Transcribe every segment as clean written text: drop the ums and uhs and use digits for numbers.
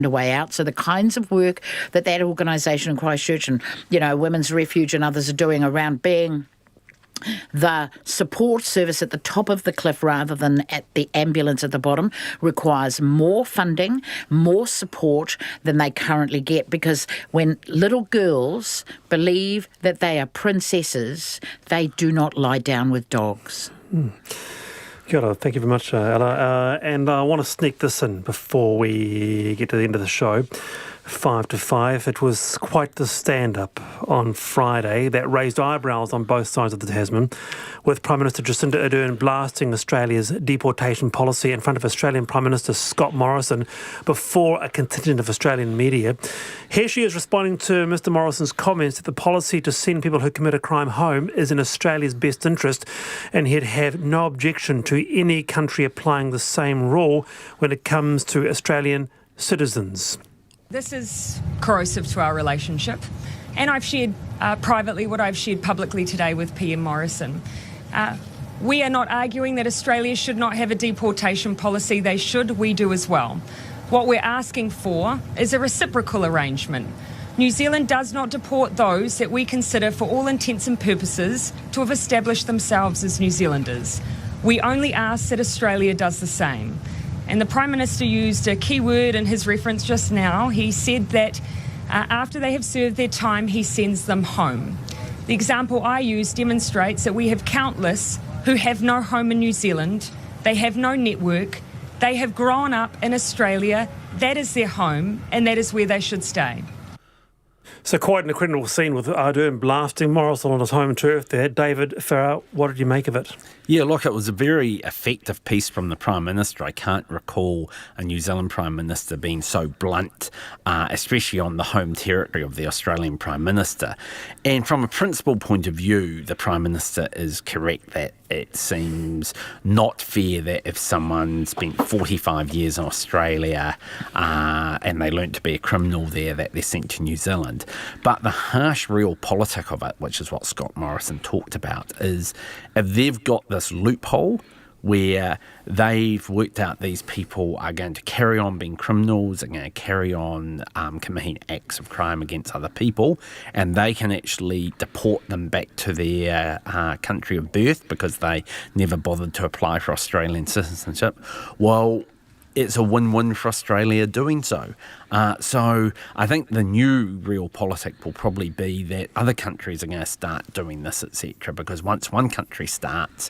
a way out. So the kinds of work that organisation in Christchurch and, Women's Refuge and others are doing around being the support service at the top of the cliff rather than at the ambulance at the bottom requires more funding, more support than they currently get, because when little girls believe that they are princesses, they do not lie down with dogs. Kia ora. Thank you very much, Ella. And I want to sneak this in before we get to the end of the show. 5 to 5. It was quite the stand-up on Friday that raised eyebrows on both sides of the Tasman, with Prime Minister Jacinda Ardern blasting Australia's deportation policy in front of Australian Prime Minister Scott Morrison before a contingent of Australian media. Here she is responding to Mr Morrison's comments that the policy to send people who commit a crime home is in Australia's best interest, and he'd have no objection to any country applying the same rule when it comes to Australian citizens. This is corrosive to our relationship, and I've shared privately what I've shared publicly today with PM Morrison. We are not arguing that Australia should not have a deportation policy. They should. We do as well. What we're asking for is a reciprocal arrangement. New Zealand does not deport those that we consider, for all intents and purposes, to have established themselves as New Zealanders. We only ask that Australia does the same. And the Prime Minister used a key word in his reference just now. He said that after they have served their time, he sends them home. The example I use demonstrates that we have countless who have no home in New Zealand. They have no network. They have grown up in Australia. That is their home, and that is where they should stay. So quite an incredible scene with Ardern blasting Morrison on his home turf there. David Farrar, what did you make of it? Yeah, look, it was a very effective piece from the Prime Minister. I can't recall a New Zealand Prime Minister being so blunt, especially on the home territory of the Australian Prime Minister. And from a principal point of view, the Prime Minister is correct that it seems not fair that if someone spent 45 years in Australia and they learnt to be a criminal there, that they're sent to New Zealand. But the harsh realpolitik of it, which is what Scott Morrison talked about, is if they've got this loophole where they've worked out these people are going to carry on being criminals, are going to carry on committing acts of crime against other people, and they can actually deport them back to their country of birth because they never bothered to apply for Australian citizenship, well, it's a win-win for Australia doing so. So I think the new realpolitik will probably be that other countries are going to start doing this, etc. Because once one country starts,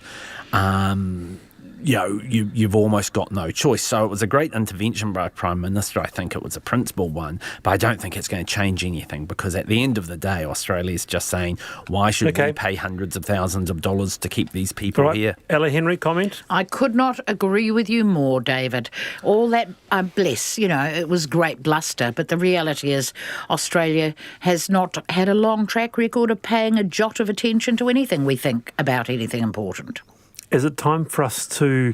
you've almost got no choice. So it was a great intervention by Prime Minister. I think it was a principled one, but I don't think it's going to change anything, because at the end of the day, Australia's just saying, why should we pay hundreds of thousands of dollars to keep these people here? Ella Henry, comment? I could not agree with you more, David. All that bliss, it was great bluster, but the reality is Australia has not had a long track record of paying a jot of attention to anything we think about anything important. Is it time for us to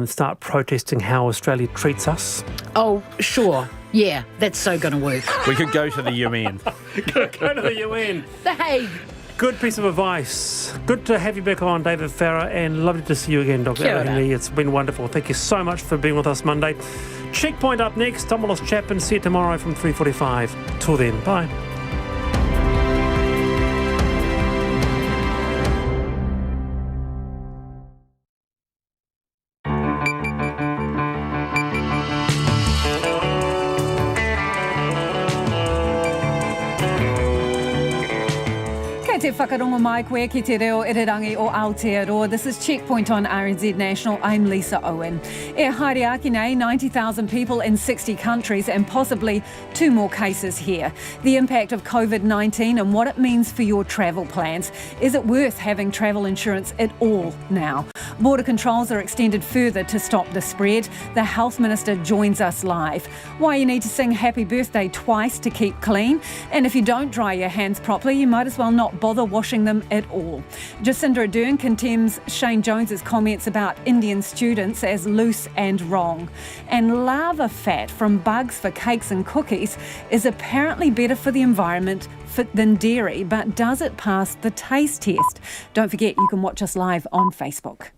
start protesting how Australia treats us? Oh, sure. Yeah, that's so going to work. We could go to the UN. Go to the UN. The Hague. Good piece of advice. Good to have you back on, David Farrar, and lovely to see you again, Dr. Ella Henry. It's been wonderful. Thank you so much for being with us Monday. Checkpoint up next. I'm Wallace Chapman. See you tomorrow from 3:45. Till then, bye. Te whakarongo mai koe ki te reo irirangi o Aotearoa. This is Checkpoint on RNZ National. I'm Lisa Owen. E haere aki nei, 90,000 people in 60 countries and possibly 2 more cases here. The impact of COVID-19 and what it means for your travel plans. Is it worth having travel insurance at all now? Border controls are extended further to stop the spread. The Health Minister joins us live. Why you need to sing happy birthday twice to keep clean. And if you don't dry your hands properly, you might as well not bother washing them at all. Jacinda Ardern condemns Shane Jones's comments about Indian students as loose and wrong. And lava fat from bugs for cakes and cookies is apparently better for the environment than dairy, but does it pass the taste test? Don't forget, you can watch us live on Facebook.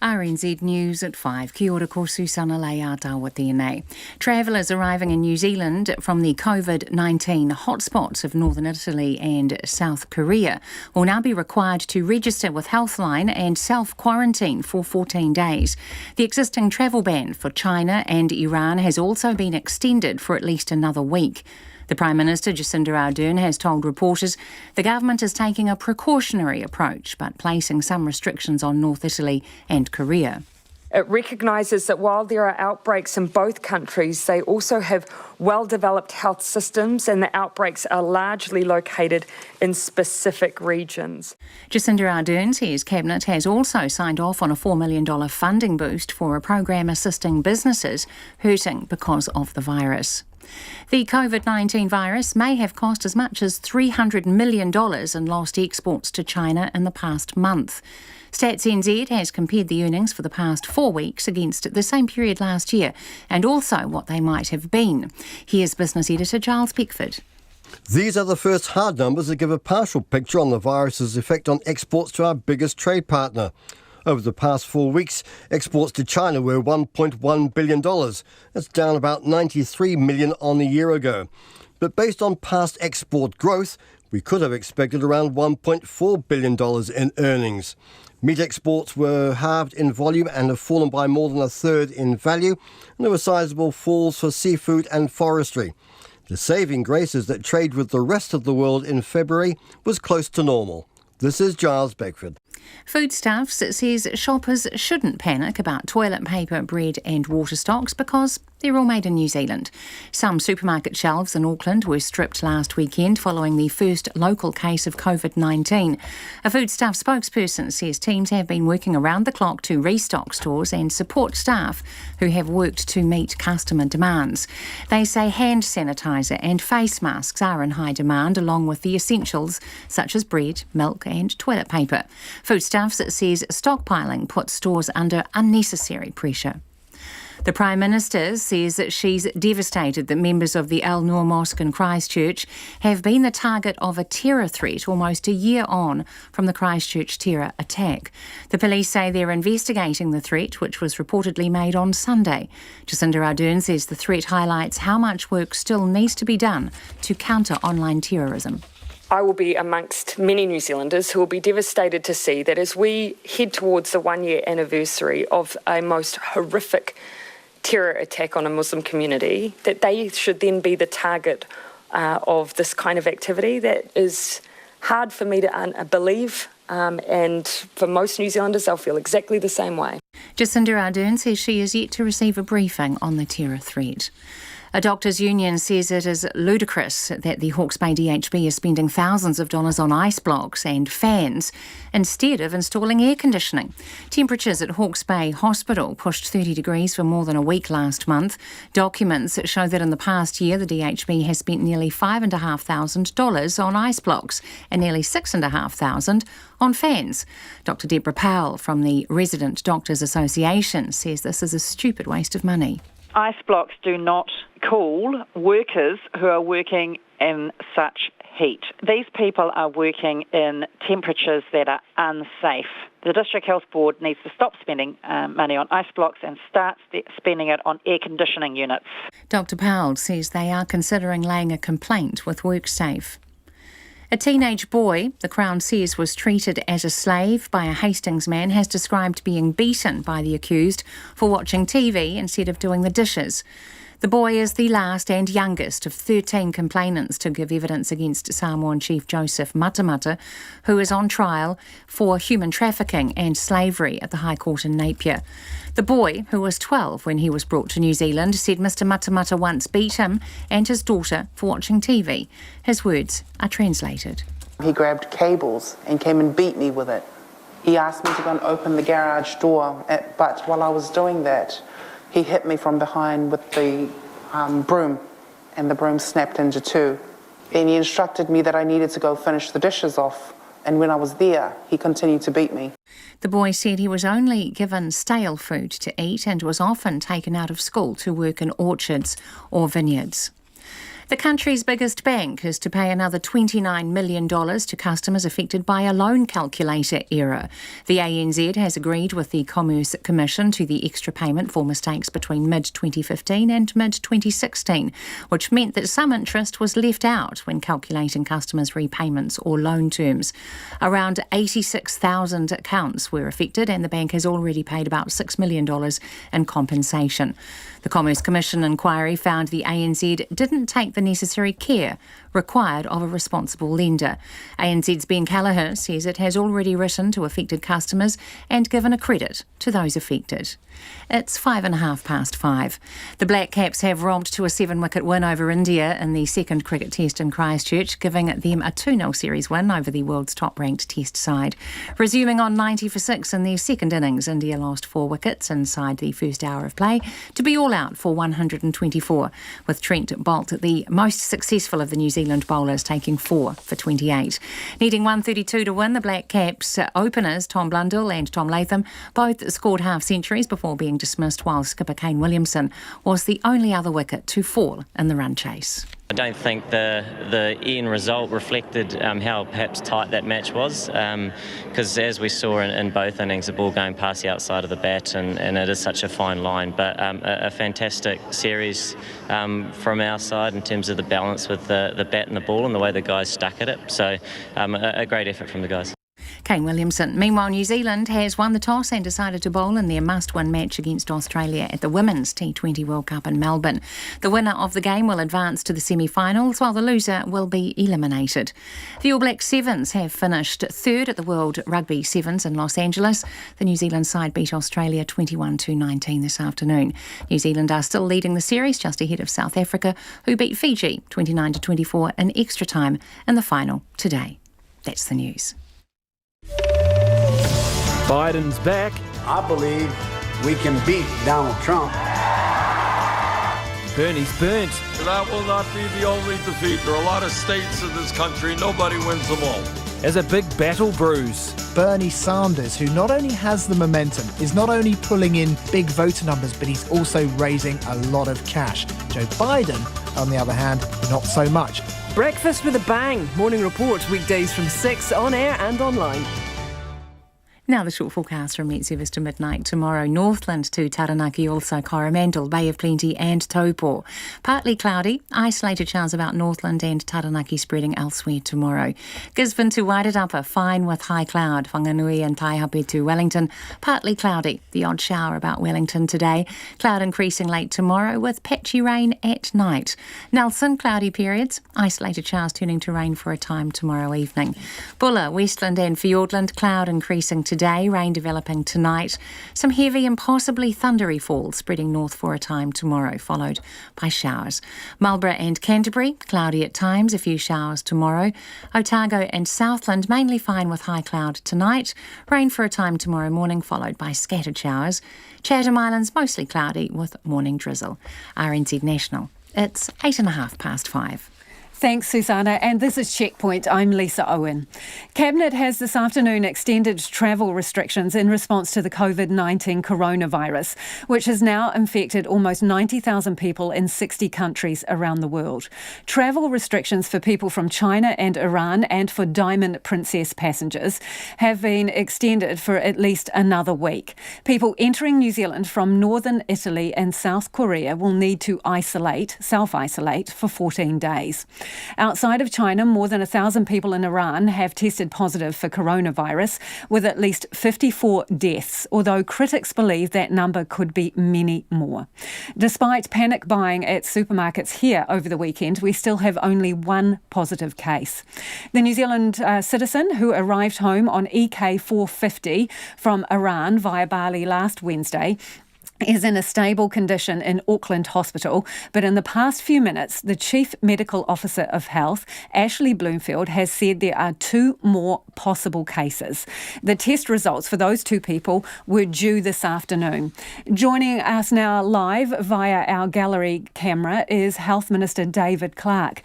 RNZ News at 5. Kia ora ko Susana Leata tēnei. Travellers arriving in New Zealand from the COVID-19 hotspots of northern Italy and South Korea will now be required to register with Healthline and self-quarantine for 14 days. The existing travel ban for China and Iran has also been extended for at least another week. The Prime Minister, Jacinda Ardern, has told reporters the government is taking a precautionary approach but placing some restrictions on North Italy and Korea. It recognises that while there are outbreaks in both countries, they also have well-developed health systems and the outbreaks are largely located in specific regions. Jacinda Ardern says Cabinet has also signed off on a $4 million funding boost for a program assisting businesses hurting because of the virus. The COVID-19 virus may have cost as much as $300 million in lost exports to China in the past month. Stats NZ has compared the earnings for the past 4 weeks against the same period last year and also what they might have been. Here's business editor Giles Beckford. These are the first hard numbers that give a partial picture on the virus's effect on exports to our biggest trade partner. Over the past 4 weeks, exports to China were $1.1 billion. That's down about $93 million on a year ago. But based on past export growth, we could have expected around $1.4 billion in earnings. Meat exports were halved in volume and have fallen by more than a third in value, and there were sizable falls for seafood and forestry. The saving grace is that trade with the rest of the world in February was close to normal. This is Giles Beckford. Foodstuffs says shoppers shouldn't panic about toilet paper, bread and water stocks because they're all made in New Zealand. Some supermarket shelves in Auckland were stripped last weekend following the first local case of COVID-19. A Foodstuff spokesperson says teams have been working around the clock to restock stores and support staff who have worked to meet customer demands. They say hand sanitizer and face masks are in high demand along with the essentials such as bread, milk and toilet paper. Foodstuffs says stockpiling puts stores under unnecessary pressure. The Prime Minister says that she's devastated that members of the Al Noor Mosque in Christchurch have been the target of a terror threat almost a year on from the Christchurch terror attack. The police say they're investigating the threat, which was reportedly made on Sunday. Jacinda Ardern says the threat highlights how much work still needs to be done to counter online terrorism. I will be amongst many New Zealanders who will be devastated to see that as we head towards the 1-year anniversary of a most horrific terror attack on a Muslim community, that they should then be the target of this kind of activity. That is hard for me to believe, and for most New Zealanders, they'll feel exactly the same way. Jacinda Ardern says she is yet to receive a briefing on the terror threat. A doctors' union says it is ludicrous that the Hawke's Bay DHB is spending thousands of dollars on ice blocks and fans instead of installing air conditioning. Temperatures at Hawke's Bay Hospital pushed 30 degrees for more than a week last month. Documents show that in the past year, the DHB has spent nearly $5,500 on ice blocks and nearly $6,500 on fans. Dr. Deborah Powell from the Resident Doctors Association says this is a stupid waste of money. Ice blocks do not cool workers who are working in such heat. These people are working in temperatures that are unsafe. The District Health Board needs to stop spending money on ice blocks and start spending it on air conditioning units. Dr. Powell says they are considering laying a complaint with WorkSafe. A teenage boy, the Crown says, was treated as a slave by a Hastings man, has described being beaten by the accused for watching TV instead of doing the dishes. The boy is the last and youngest of 13 complainants to give evidence against Samoan Chief Joseph Matamata, who is on trial for human trafficking and slavery at the High Court in Napier. The boy, who was 12 when he was brought to New Zealand, said Mr Matamata once beat him and his daughter for watching TV. His words are translated. He grabbed cables and came and beat me with it. He asked me to go and open the garage door, but while I was doing that, he hit me from behind with the broom, and the broom snapped into two. And he instructed me that I needed to go finish the dishes off. And when I was there, he continued to beat me. The boy said he was only given stale food to eat and was often taken out of school to work in orchards or vineyards. The country's biggest bank is to pay another $29 million to customers affected by a loan calculator error. The ANZ has agreed with the Commerce Commission to the extra payment for mistakes between mid-2015 and mid-2016, which meant that some interest was left out when calculating customers' repayments or loan terms. Around 86,000 accounts were affected, and the bank has already paid about $6 million in compensation. The Commerce Commission inquiry found the ANZ didn't take the necessary care required of a responsible lender. ANZ's Ben Callagher says it has already written to affected customers and given a credit to those affected. It's 5:05. The Black Caps have romped to a 7-wicket win over India in the second cricket test in Christchurch, giving them a 2-0 series win over the world's top-ranked test side. Resuming on 90 for 6 in their second innings, India lost 4 wickets inside the first hour of play to be all out for 124, with Trent Boult the most successful of the New Zealand bowlers, taking 4 for 28. Needing 132 to win, the Black Caps openers Tom Blundell and Tom Latham both scored half-centuries before being dismissed, while skipper Kane Williamson was the only other wicket to fall in the run chase. I don't think the end result reflected how perhaps tight that match was, because as we saw in both innings, the ball going past the outside of the bat, and it is such a fine line. But a fantastic series from our side in terms of the balance with the bat and the ball and the way the guys stuck at it. So a great effort from the guys. Kane Williamson. Meanwhile, New Zealand has won the toss and decided to bowl in their must-win match against Australia at the Women's T20 World Cup in Melbourne. The winner of the game will advance to the semi-finals, while the loser will be eliminated. The All Black Sevens have finished third at the World Rugby Sevens in Los Angeles. The New Zealand side beat Australia 21-19 this afternoon. New Zealand are still leading the series, just ahead of South Africa, who beat Fiji 29-24 in extra time in the final today. That's the news. Biden's back. I believe we can beat Donald Trump. Bernie's burnt. That will not be the only defeat. There are a lot of states in this country. Nobody wins them all. As a big battle brews. Bernie Sanders, who not only has the momentum, is not only pulling in big voter numbers, but he's also raising a lot of cash. Joe Biden, on the other hand, not so much. Breakfast with a bang. Morning report weekdays from 6 on air and online. Now the short forecast from Met Service to midnight tomorrow. Northland to Taranaki, also Coromandel, Bay of Plenty and Taupo. Partly cloudy, isolated showers about Northland and Taranaki spreading elsewhere tomorrow. Gisborne to Wairarapa, fine with high cloud. Whanganui and Taihape to Wellington, partly cloudy. The odd shower about Wellington today. Cloud increasing late tomorrow with patchy rain at night. Nelson, cloudy periods. Isolated showers turning to rain for a time tomorrow evening. Bulla, Westland and Fiordland, cloud increasing today, rain developing tonight. Some heavy and possibly thundery falls spreading north for a time tomorrow, followed by showers. Marlborough and Canterbury, cloudy at times, a few showers tomorrow. Otago and Southland, mainly fine with high cloud tonight. Rain for a time tomorrow morning, followed by scattered showers. Chatham Islands, mostly cloudy with morning drizzle. RNZ National, it's 5:08. Thanks, Susanna. And this is Checkpoint. I'm Lisa Owen. Cabinet has this afternoon extended travel restrictions in response to the COVID-19 coronavirus, which has now infected almost 90,000 people in 60 countries around the world. Travel restrictions for people from China and Iran and for Diamond Princess passengers have been extended for at least another week. People entering New Zealand from northern Italy and South Korea will need to self-isolate for 14 days. Outside of China, more than 1,000 people in Iran have tested positive for coronavirus, with at least 54 deaths, although critics believe that number could be many more. Despite panic buying at supermarkets here over the weekend, we still have only one positive case. The New Zealand citizen who arrived home on EK 450 from Iran via Bali last Wednesday is in a stable condition in Auckland Hospital, but in the past few minutes, the Chief Medical Officer of Health, Ashley Bloomfield, has said there are 2 more possible cases. The test results for those 2 people were due this afternoon. Joining us now live via our gallery camera is Health Minister David Clark.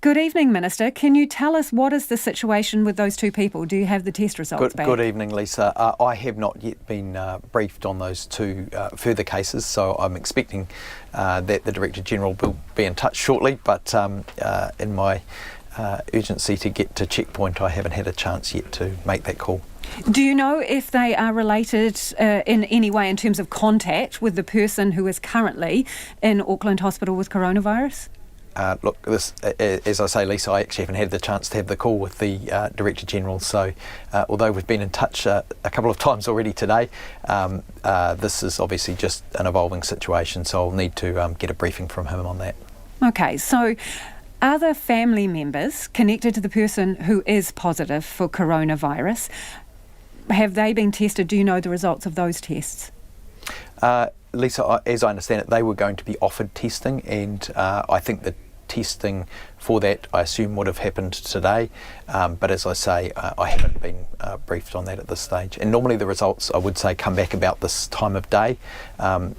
Good evening, Minister. Can you tell us what is the situation with those two people? Do you have the test results back? Good evening, Lisa. I have not yet been briefed on those two further cases, so I'm expecting that the Director General will be in touch shortly, but in my urgency to get to Checkpoint, I haven't had a chance yet to make that call. Do you know if they are related in any way in terms of contact with the person who is currently in Auckland Hospital with coronavirus? Look, this, as I say, Lisa, I actually haven't had the chance to have the call with the Director General, so although we've been in touch a couple of times already today, this is obviously just an evolving situation, so I'll need to get a briefing from him on that. Okay, so are there family members connected to the person who is positive for coronavirus? Have they been tested? Do you know the results of those tests? Lisa, as I understand it, they were going to be offered testing, and I think the testing for that, I assume, would have happened today. But as I say, I haven't been briefed on that at this stage. And normally the results, I would say, come back about this time of day.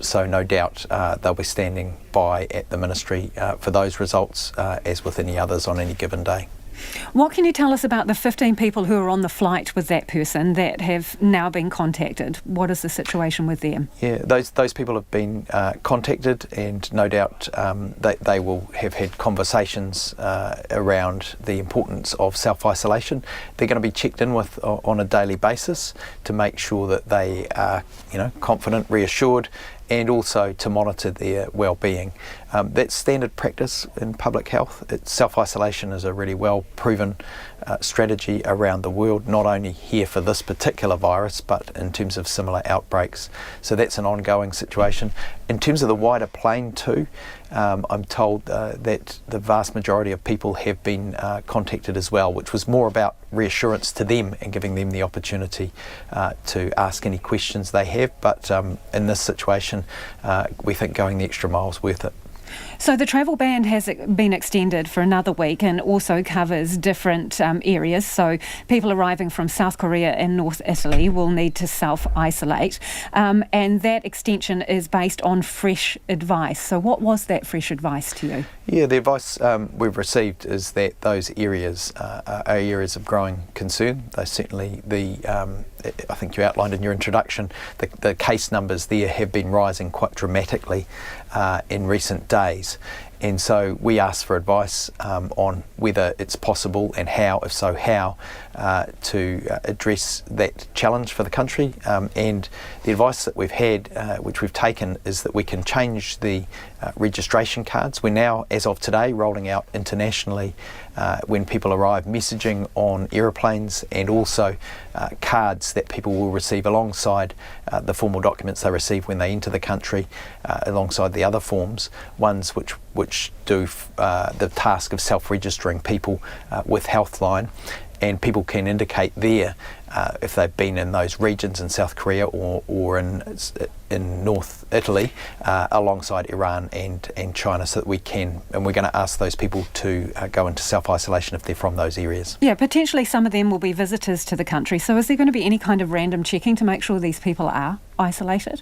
So no doubt they'll be standing by at the Ministry for those results, as with any others on any given day. What can you tell us about the 15 people who are on the flight with that person that have now been contacted? What is the situation with them? Yeah, those people have been contacted, and no doubt they will have had conversations around the importance of self-isolation. They're going to be checked in with on a daily basis to make sure that they are, confident, reassured, and also to monitor their well-being. That's standard practice in public health. Self-isolation is a really well-proven strategy around the world, not only here for this particular virus, but in terms of similar outbreaks. So that's an ongoing situation. In terms of the wider plane too, I'm told that the vast majority of people have been contacted as well, which was more about reassurance to them and giving them the opportunity to ask any questions they have. But in this situation, we think going the extra mile is worth it. So the travel ban has been extended for another week and also covers different areas. So people arriving from South Korea and North Italy will need to self-isolate. And that extension is based on fresh advice. So what was that fresh advice to you? Yeah, the advice we've received is that those areas are areas of growing concern. They certainly, I think you outlined in your introduction, the case numbers there have been rising quite dramatically in recent days. And so we asked for advice on whether it's possible and how, if so how, to address that challenge for the country. And the advice that we've had, which we've taken, is that we can change the registration cards. We're now, as of today, rolling out internationally when people arrive, messaging on aeroplanes, and also cards that people will receive alongside the formal documents they receive when they enter the country, alongside the other forms, ones which do the task of self-registering people with Healthline, and people can indicate there if they've been in those regions in South Korea or in North Italy, alongside Iran and China, so that we can, and we're going to ask those people to go into self-isolation if they're from those areas. Yeah, potentially some of them will be visitors to the country, so is there going to be any kind of random checking to make sure these people are isolated?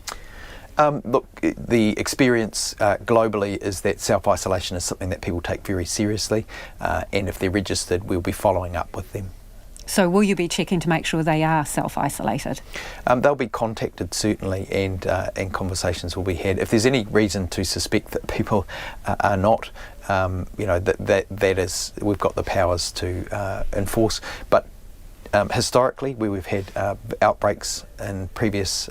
Look, the experience globally is that self-isolation is something that people take very seriously, and if they're registered, we'll be following up with them. So will you be checking to make sure they are self-isolated? They'll be contacted, certainly, and conversations will be had. If there's any reason to suspect that people are not, that is, we've got the powers to enforce. But historically, where we've had outbreaks in previous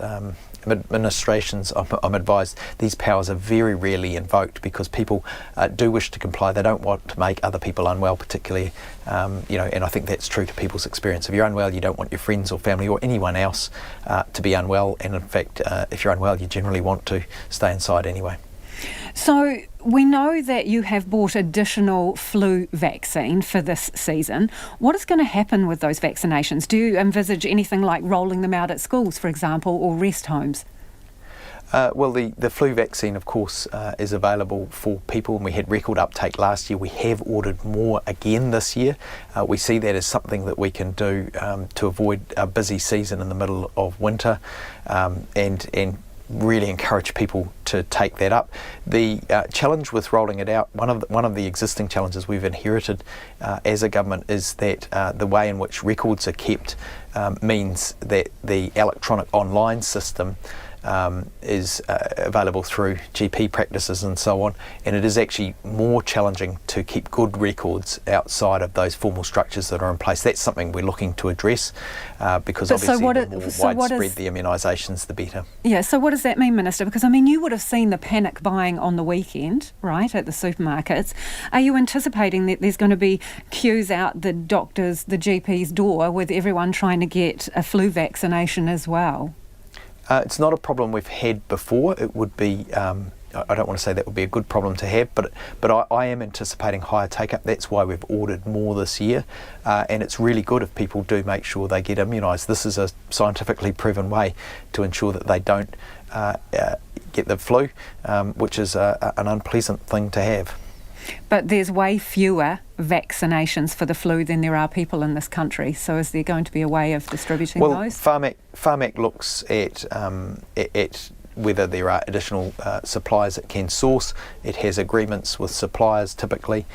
administrations, I'm advised these powers are very rarely invoked because people do wish to comply. They don't want to make other people unwell, particularly, and I think that's true to people's experience. If you're unwell, you don't want your friends or family or anyone else to be unwell, and in fact, if you're unwell, you generally want to stay inside anyway. So we know that you have bought additional flu vaccine for this season. What is going to happen with those vaccinations? Do you envisage anything like rolling them out at schools, for example, or rest homes? Well, the flu vaccine, of course, is available for people, and we had record uptake last year. We have ordered more again this year. We see that as something that we can do to avoid a busy season in the middle of winter, and really encourage people to take that up. The challenge with rolling it out, one of the existing challenges we've inherited as a government is that the way in which records are kept means that the electronic online system is available through GP practices and so on, and it is actually more challenging to keep good records outside of those formal structures that are in place. That's something we're looking to address because obviously the more widespread the immunisations, the better. Yeah, so what does that mean, Minister? Because, I mean, you would have seen the panic buying on the weekend, right, at the supermarkets. Are you anticipating that there's going to be queues out the doctors, the GP's door with everyone trying to get a flu vaccination as well? It's not a problem we've had before. It would be, I don't want to say that would be a good problem to have, but I am anticipating higher take-up. That's why we've ordered more this year, and it's really good if people do make sure they get immunised. This is a scientifically proven way to ensure that they don't get the flu, which is an unpleasant thing to have. But there's way fewer vaccinations for the flu than there are people in this country. So is there going to be a way of distributing those? Pharmac looks at whether there are additional supplies it can source. It has agreements with suppliers typically.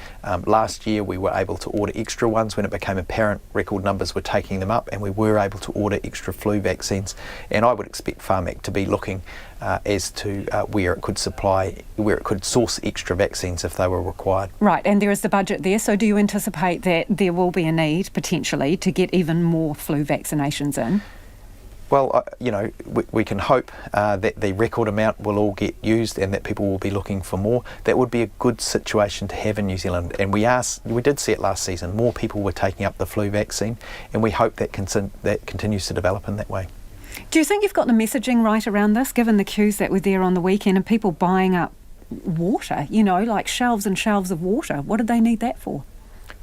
Last year we were able to order extra ones when it became apparent record numbers were taking them up, and we were able to order extra flu vaccines. And I would expect Pharmac to be looking as to where it could source extra vaccines if they were required. Right, and there is the budget there, so do you anticipate that there will be a need potentially to get even more flu vaccinations in? Well, we can hope that the record amount will all get used and that people will be looking for more. That would be a good situation to have in New Zealand, and we did see it last season. More people were taking up the flu vaccine, and we hope that continues to develop in that way. Do you think you've got the messaging right around this, given the queues that were there on the weekend and people buying up water, like shelves and shelves of water? What did they need that for?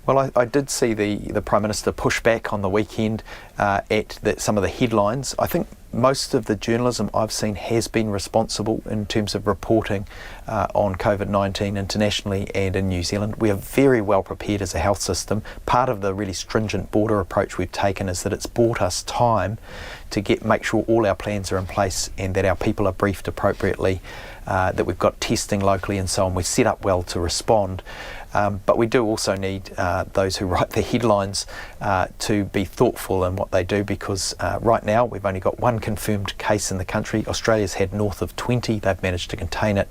Well, I did see the Prime Minister push back on the weekend at some of the headlines. I think most of the journalism I've seen has been responsible in terms of reporting on COVID-19 internationally and in New Zealand. We are very well prepared as a health system. Part of the really stringent border approach we've taken is that it's bought us time to make sure all our plans are in place and that our people are briefed appropriately, that we've got testing locally and so on. We're set up well to respond. But we do also need those who write the headlines to be thoughtful in what they do, because right now we've only got one confirmed case in the country. Australia's had north of 20. They've managed to contain it.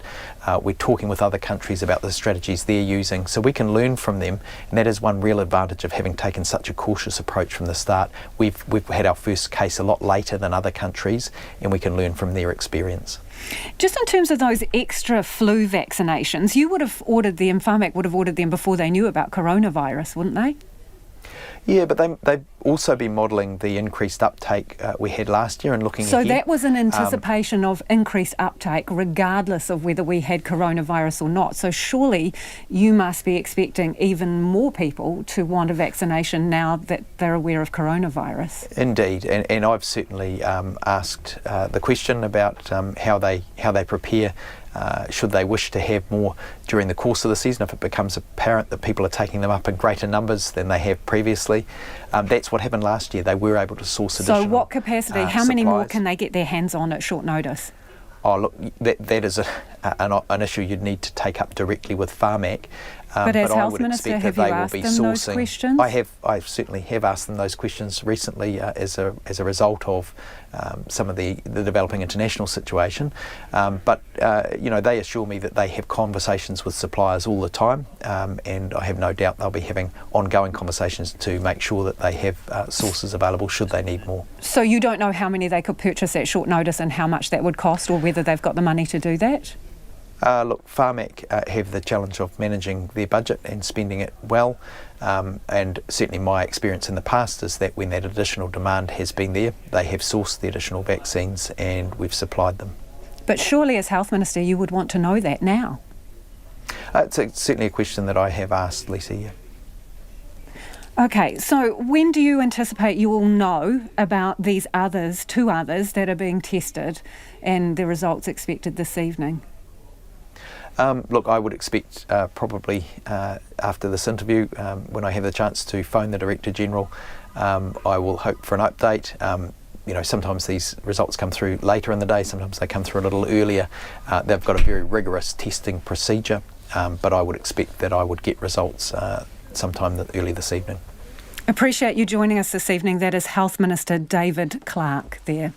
We're talking with other countries about the strategies they're using, so we can learn from them, and that is one real advantage of having taken such a cautious approach from the start. We've had our first case a lot later than other countries, and we can learn from their experience. Just in terms of those extra flu vaccinations, you would have ordered them, Pharmac would have ordered them before they knew about coronavirus, wouldn't they? Yeah, but they've also been modelling the increased uptake we had last year and looking ahead. So that was in anticipation of increased uptake regardless of whether we had coronavirus or not. So surely you must be expecting even more people to want a vaccination now that they're aware of coronavirus. Indeed, and I've certainly asked the question about how they prepare should they wish to have more during the course of the season, if it becomes apparent that people are taking them up in greater numbers than they have previously. That's what happened last year. They were able to source additional So what capacity, how many more supplies. can they get their hands on at short notice? Oh, look, that is an issue you'd need to take up directly with Pharmac. But as I Health would Minister, expect have that you they will asked be them those sourcing. questions? I certainly have asked them those questions recently as a result of some of the developing international situation. But they assure me that they have conversations with suppliers all the time, and I have no doubt they'll be having ongoing conversations to make sure that they have sources available should they need more. So you don't know how many they could purchase at short notice and how much that would cost, or whether they've got the money to do that? Look, Pharmac have the challenge of managing their budget and spending it well, and certainly my experience in the past is that when that additional demand has been there, they have sourced the additional vaccines and we've supplied them. But surely as Health Minister you would want to know that now? It's certainly a question that I have asked, Lisa, yeah. Okay, so when do you anticipate you will know about these two others that are being tested and the results expected this evening? Look, I would expect probably after this interview, when I have the chance to phone the Director General, I will hope for an update. sometimes these results come through later in the day, sometimes they come through a little earlier. They've got a very rigorous testing procedure, but I would expect that I would get results sometime early this evening. Appreciate you joining us this evening. That is Health Minister David Clark there.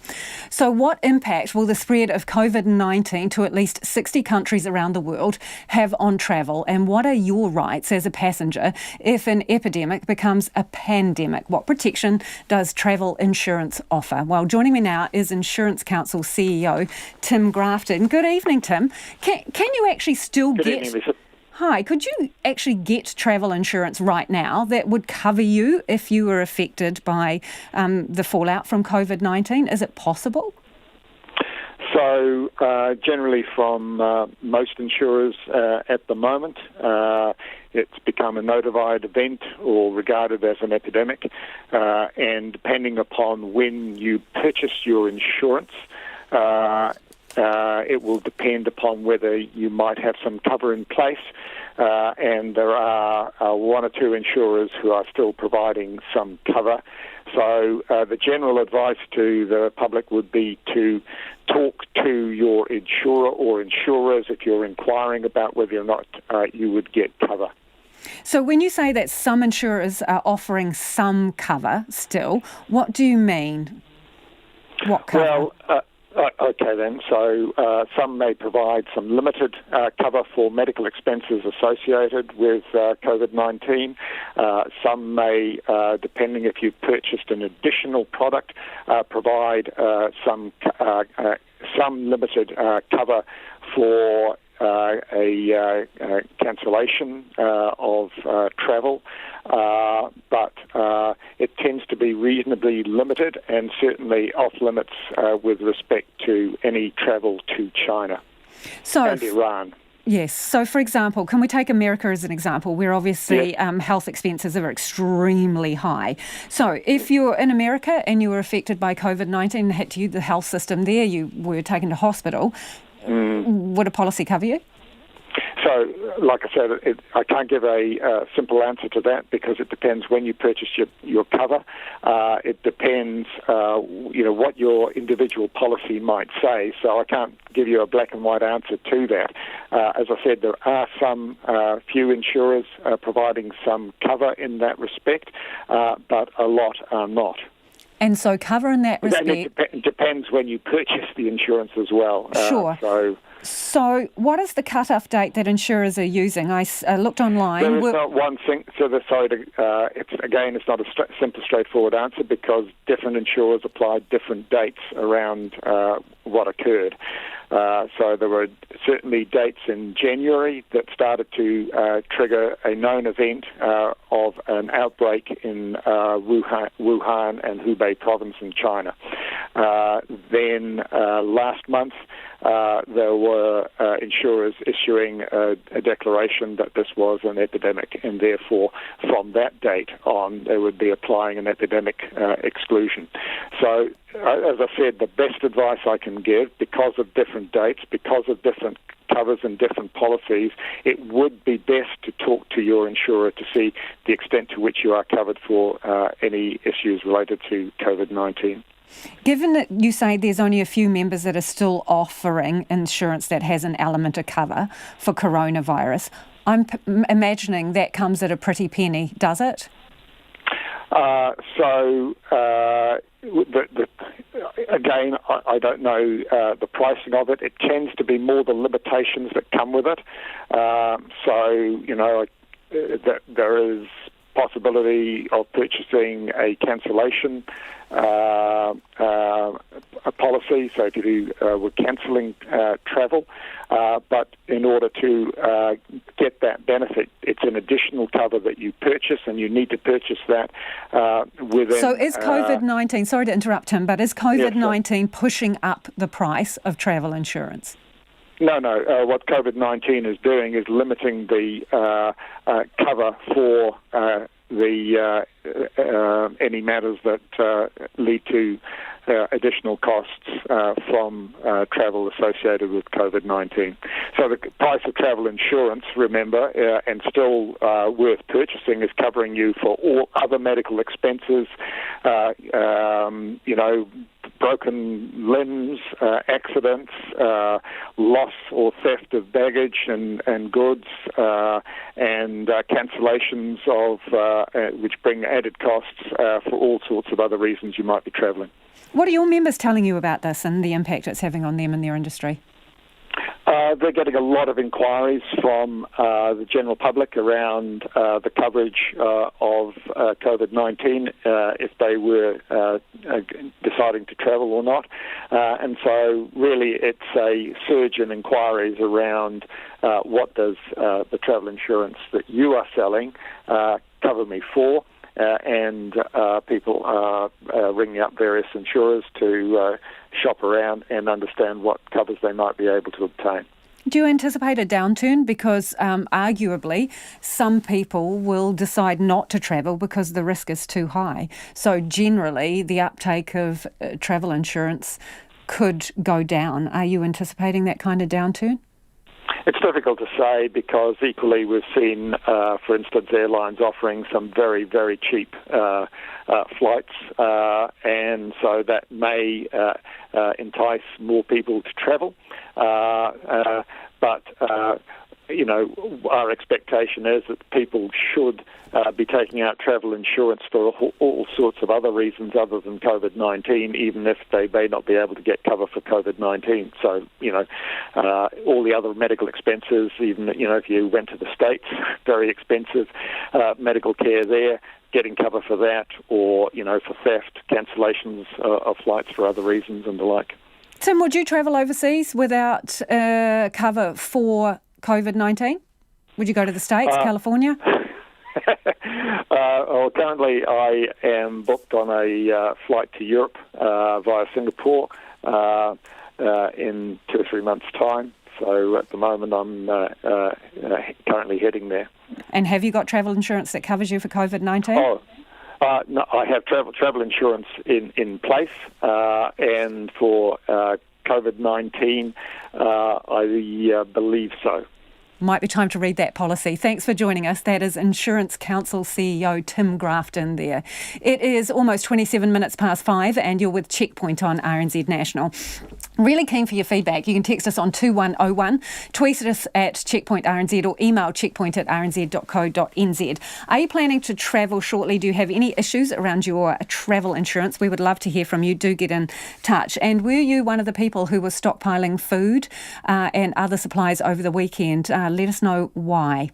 So what impact will the spread of COVID-19 to at least 60 countries around the world have on travel? And what are your rights as a passenger if an epidemic becomes a pandemic? What protection does travel insurance offer? Well, joining me now is Insurance Council CEO Tim Grafton. Good evening, Tim. Can you actually still Good get... evening, Lisa. Hi, could you actually get travel insurance right now that would cover you if you were affected by the fallout from COVID-19? Is it possible? So generally from most insurers at the moment, it's become a notified event or regarded as an epidemic. And depending upon when you purchased your insurance, it will depend upon whether you might have some cover in place, and there are one or two insurers who are still providing some cover. So the general advice to the public would be to talk to your insurer or insurers if you're inquiring about whether or not you would get cover. So when you say that some insurers are offering some cover still, what do you mean? What cover? Well, okay then. So some may provide some limited cover for medical expenses associated with COVID-19. Some may, depending if you've purchased an additional product, provide some limited cover for a cancellation of travel, but it tends to be reasonably limited and certainly off limits with respect to any travel to China and Iran. Yes. So, for example, can we take America as an example, where obviously health expenses are extremely high? So, if you're in America and you were affected by COVID-19 and had to use the health system there, you were taken to hospital, would a policy cover you? So, like I said, I can't give a simple answer to that because it depends when you purchase your cover. It depends, what your individual policy might say. So I can't give you a black and white answer to that. As I said, there are some few insurers providing some cover in that respect, but a lot are not. And so cover in that respect... And it depends when you purchase the insurance as well. Sure. So what is the cut-off date that insurers are using? I looked online. There is not one thing. So it's not a simple, straightforward answer because different insurers applied different dates around what occurred. So there were certainly dates in January that started to trigger a known event of an outbreak in Wuhan and Hubei province in China. Then last month, there were insurers issuing a declaration that this was an epidemic, and therefore from that date on they would be applying an epidemic exclusion. So, as I said, the best advice I can give, because of different dates, because of different covers and different policies, it would be best to talk to your insurer to see the extent to which you are covered for any issues related to COVID-19. Given that you say there's only a few members that are still offering insurance that has an element of cover for coronavirus, I'm imagining that comes at a pretty penny, does it? Again, I don't know the pricing of it. It tends to be more the limitations that come with it. That there is possibility of purchasing a cancellation a policy, so if you were cancelling travel, but in order to get that benefit, it's an additional cover that you purchase, and you need to purchase that within... So is COVID-19, sorry to interrupt him, but is COVID-19 pushing up the price of travel insurance? No. What COVID-19 is doing is limiting the cover for any matters that lead to additional costs from travel associated with COVID-19. So the price of travel insurance, remember, and still worth purchasing, is covering you for all other medical expenses, broken limbs, accidents, loss or theft of baggage and goods, and cancellations of which bring added costs for all sorts of other reasons you might be travelling. What are your members telling you about this and the impact it's having on them and their industry? They're getting a lot of inquiries from the general public around the coverage of COVID-19 if they were deciding to travel or not. And so really it's a surge in inquiries around what does the travel insurance that you are selling cover me for? And people are ringing up various insurers to shop around and understand what covers they might be able to obtain. Do you anticipate a downturn? Because arguably some people will decide not to travel because the risk is too high. So generally the uptake of travel insurance could go down. Are you anticipating that kind of downturn? It's difficult to say because equally we've seen, for instance, airlines offering some very, very cheap flights, and so that may entice more people to travel. But our expectation is that people should be taking out travel insurance for all sorts of other reasons other than COVID-19, even if they may not be able to get cover for COVID-19. So, all the other medical expenses, even, if you went to the States, very expensive medical care there, getting cover for that, or, for theft, cancellations of flights for other reasons and the like. Tim, would you travel overseas without cover for COVID-19? Would you go to the States, California? Well, currently I am booked on a flight to Europe via Singapore in 2 or 3 months' time. So at the moment I'm currently heading there. And have you got travel insurance that covers you for COVID-19? No, I have travel insurance in place, and for COVID-19, I believe so. Might be time to read that policy. Thanks for joining us. That is Insurance Council CEO Tim Grafton there. It is almost 27 minutes past 5 and you're with Checkpoint on RNZ National. Really keen for your feedback. You can text us on 2101, tweet us at Checkpoint RNZ or email checkpoint@rnz.co.nz. Are you planning to travel shortly? Do you have any issues around your travel insurance? We would love to hear from you. Do get in touch. And were you one of the people who was stockpiling food and other supplies over the weekend? Let us know why.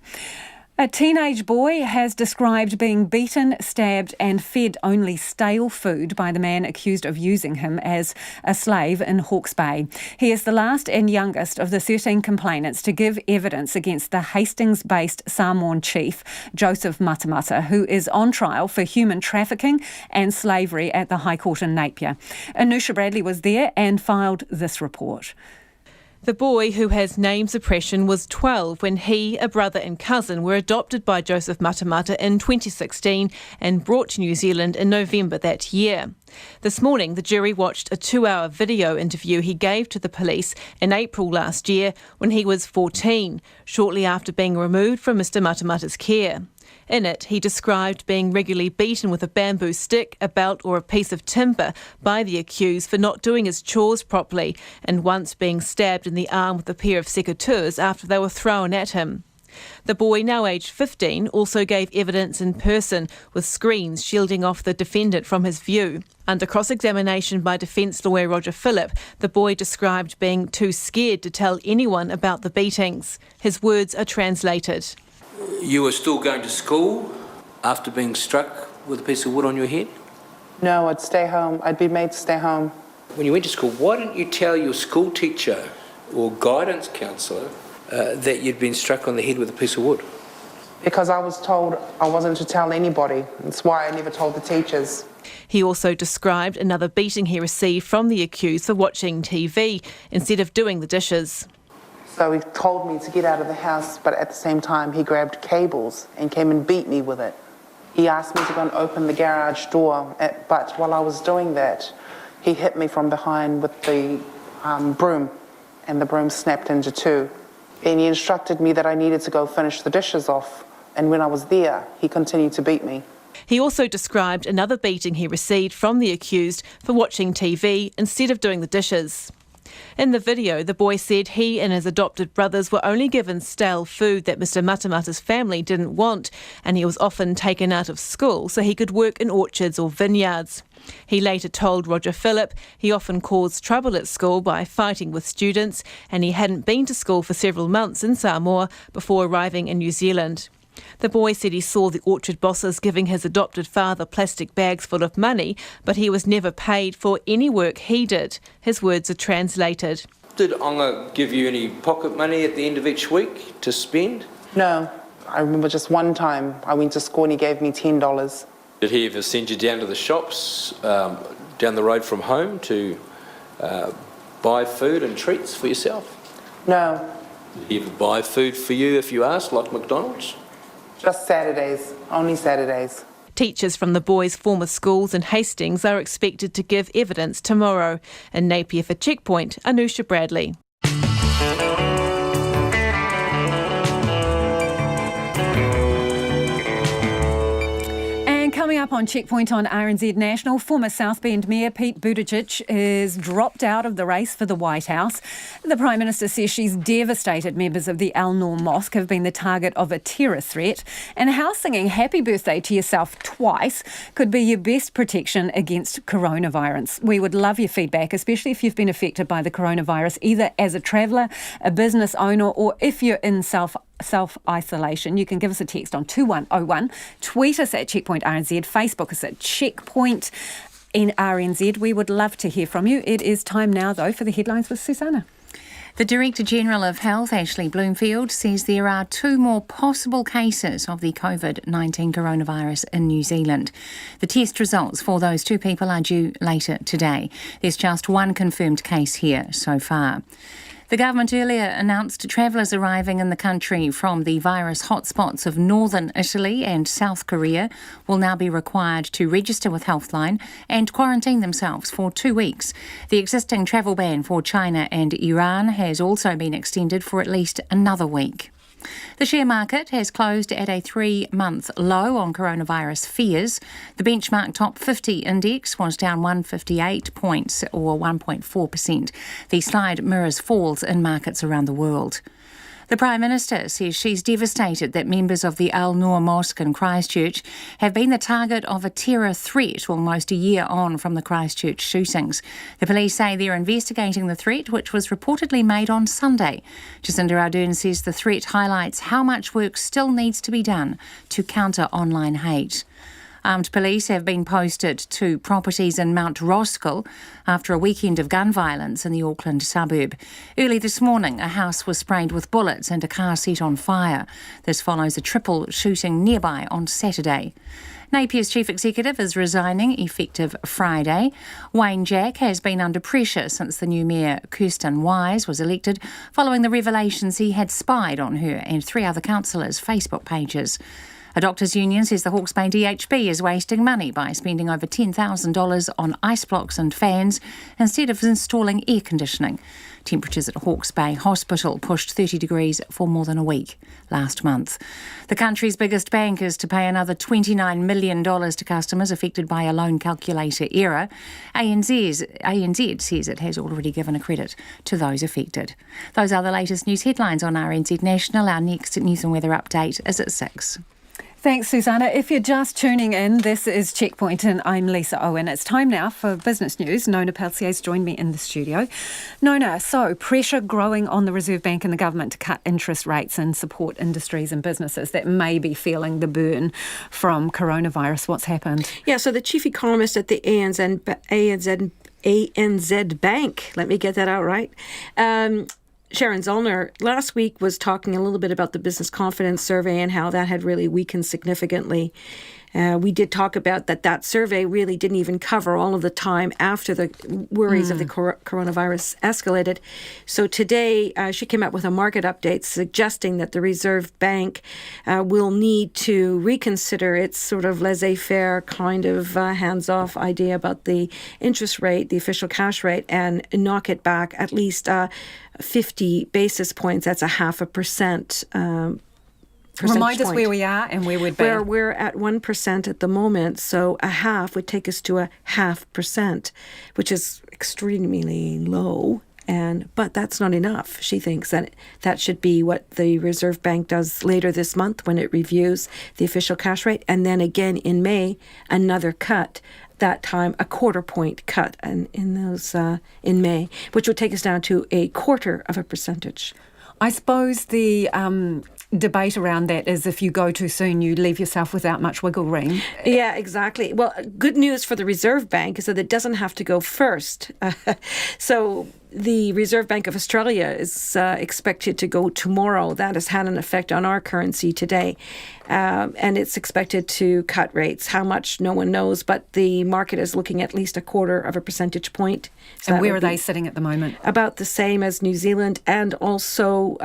A teenage boy has described being beaten, stabbed and fed only stale food by the man accused of using him as a slave in Hawke's Bay. He is the last and youngest of the 13 complainants to give evidence against the Hastings-based Samoan chief, Joseph Matamata, who is on trial for human trafficking and slavery at the High Court in Napier. Anusha Bradley was there and filed this report. The boy, who has name suppression, was 12 when he, a brother and cousin were adopted by Joseph Matamata in 2016 and brought to New Zealand in November that year. This morning, the jury watched a 2-hour video interview he gave to the police in April last year when he was 14, shortly after being removed from Mr Matamata's care. In it, he described being regularly beaten with a bamboo stick, a belt or a piece of timber by the accused for not doing his chores properly, and once being stabbed in the arm with a pair of secateurs after they were thrown at him. The boy, now aged 15, also gave evidence in person with screens shielding off the defendant from his view. Under cross-examination by defence lawyer Roger Phillip, the boy described being too scared to tell anyone about the beatings. His words are translated. You were still going to school after being struck with a piece of wood on your head? No, I'd stay home. I'd be made to stay home. When you went to school, why didn't you tell your school teacher or guidance counsellor that you'd been struck on the head with a piece of wood? Because I was told I wasn't to tell anybody. That's why I never told the teachers. He also described another beating he received from the accused for watching TV instead of doing the dishes. So he told me to get out of the house, but at the same time he grabbed cables and came and beat me with it. He asked me to go and open the garage door, but while I was doing that, he hit me from behind with the broom, and the broom snapped into two. And he instructed me that I needed to go finish the dishes off, and when I was there, he continued to beat me. He also described another beating he received from the accused for watching TV instead of doing the dishes. In the video, the boy said he and his adopted brothers were only given stale food that Mr Matamata's family didn't want, and he was often taken out of school so he could work in orchards or vineyards. He later told Roger Phillip he often caused trouble at school by fighting with students, and he hadn't been to school for several months in Samoa before arriving in New Zealand. The boy said he saw the orchard bosses giving his adopted father plastic bags full of money, but he was never paid for any work he did. His words are translated. Did Onga give you any pocket money at the end of each week to spend? No, I remember just one time I went to school and he gave me $10. Did he ever send you down to the shops down the road from home to buy food and treats for yourself? No. Did he ever buy food for you if you asked, like McDonald's? Just Saturdays, only Saturdays. Teachers from the boys' former schools in Hastings are expected to give evidence tomorrow. In Napier for Checkpoint, Anusha Bradley. Coming up on Checkpoint on RNZ National, former South Bend Mayor Pete Buttigieg is dropped out of the race for the White House. The Prime Minister says she's devastated members of the Al Noor Mosque have been the target of a terror threat, and how singing happy birthday to yourself twice could be your best protection against coronavirus. We would love your feedback, especially if you've been affected by the coronavirus, either as a traveller, a business owner, or if you're in self-isolation. You can give us a text on 2101, tweet us at Checkpoint RNZ, Facebook us at Checkpoint in RNZ. We would love to hear from you. It is time now, though, for the headlines with Susanna. The Director General of Health, Ashley Bloomfield, says there are 2 more possible cases of the COVID-19 coronavirus in New Zealand. The test results for those 2 people are due later today. There's just 1 confirmed case here so far. The government earlier announced travellers arriving in the country from the virus hotspots of northern Italy and South Korea will now be required to register with Healthline and quarantine themselves for 2 weeks. The existing travel ban for China and Iran has also been extended for at least another week. The share market has closed at a 3-month low on coronavirus fears. The benchmark top 50 index was down 158 points or 1.4%. The slide mirrors falls in markets around the world. The Prime Minister says she's devastated that members of the Al Noor Mosque in Christchurch have been the target of a terror threat almost a year on from the Christchurch shootings. The police say they're investigating the threat, which was reportedly made on Sunday. Jacinda Ardern says the threat highlights how much work still needs to be done to counter online hate. Armed police have been posted to properties in Mount Roskill after a weekend of gun violence in the Auckland suburb. Early this morning, a house was sprayed with bullets and a car set on fire. This follows a triple shooting nearby on Saturday. Napier's chief executive is resigning effective Friday. Wayne Jack has been under pressure since the new mayor, Kirsten Wise, was elected following the revelations he had spied on her and 3 other councillors' Facebook pages. A doctors' union says the Hawke's Bay DHB is wasting money by spending over $10,000 on ice blocks and fans instead of installing air conditioning. Temperatures at Hawke's Bay Hospital pushed 30 degrees for more than a week last month. The country's biggest bank is to pay another $29 million to customers affected by a loan calculator error. ANZ says it has already given a credit to those affected. Those are the latest news headlines on RNZ National. Our next news and weather update is at 6. Thanks, Susanna. If you're just tuning in, this is Checkpoint and I'm Lisa Owen. It's time now for business news. Nona Peltier's joined me in the studio. Nona, so pressure growing on the Reserve Bank and the government to cut interest rates and support industries and businesses that may be feeling the burn from coronavirus. What's happened? Yeah, so the chief economist at the ANZ Bank, let me get that out right, Sharon Zollner last week was talking a little bit about the business confidence survey and how that had really weakened significantly. We did talk about that survey really didn't even cover all of the time after the worries of the coronavirus escalated. So today she came out with a market update suggesting that the Reserve Bank will need to reconsider its sort of laissez-faire kind of hands-off idea about the interest rate, the official cash rate, and knock it back at least 50 basis points. That's a 0.5%. percentage us point. where we are and where we'd be. Where we're at 1% at the moment, so a half would take us to a 0.5%, which is extremely low. But that's not enough. She thinks that should be what the Reserve Bank does later this month when it reviews the official cash rate, and then again in May another cut. That time a 1/4 point cut in May, which would take us down to 1/4%. I suppose the debate around that is if you go too soon, you leave yourself without much wiggle room. Yeah, exactly. Well, good news for the Reserve Bank is that it doesn't have to go first. So the Reserve Bank of Australia is expected to go tomorrow. That has had an effect on our currency today. And it's expected to cut rates. How much, no one knows, but the market is looking at least 1/4 percentage point. So and where are they sitting at the moment? About the same as New Zealand, and also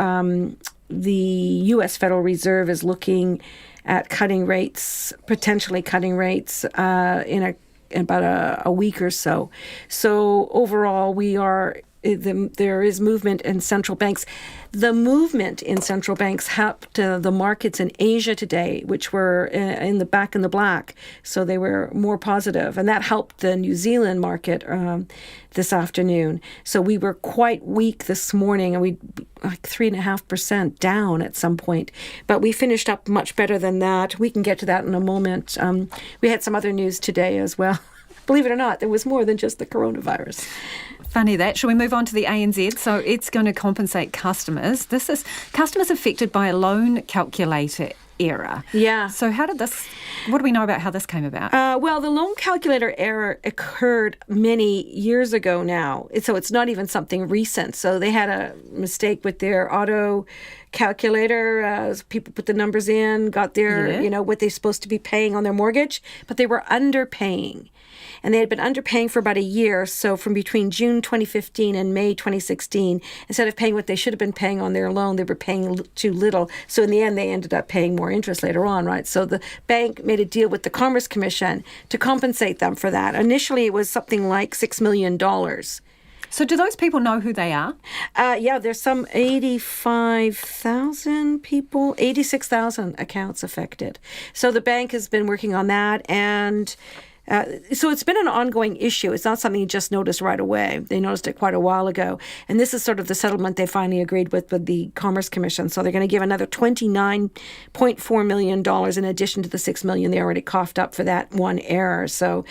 the U.S. Federal Reserve is looking at potentially cutting rates in about a week or so. So overall, there is movement in central banks. The movement in central banks helped the markets in Asia today, which were in the black. So they were more positive, and that helped the New Zealand market this afternoon. So we were quite weak this morning, and we like 3.5% down at some point. But we finished up much better than that. We can get to that in a moment. We had some other news today as well. Believe it or not, there was more than just the coronavirus. Funny that. Shall we move on to the ANZ? So it's going to compensate customers. This is customers affected by a loan calculator error. Yeah. So what do we know about how this came about? Well, the loan calculator error occurred many years ago now. So it's not even something recent. So they had a mistake with their auto calculator. People put the numbers in, got their, what they're supposed to be paying on their mortgage, but they were underpaying. And they had been underpaying for about a year. So from between June 2015 and May 2016, instead of paying what they should have been paying on their loan, they were paying too little. So in the end, they ended up paying more interest later on, right? So the bank made a deal with the Commerce Commission to compensate them for that. Initially, it was something like $6 million. So do those people know who they are? Yeah, there's some 85,000 people, 86,000 accounts affected. So the bank has been working on that, and so it's been an ongoing issue. It's not something you just noticed right away. They noticed it quite a while ago. And this is sort of the settlement they finally agreed with the Commerce Commission. So they're going to give another $29.4 million in addition to the $6 million they already coughed up for that one error. So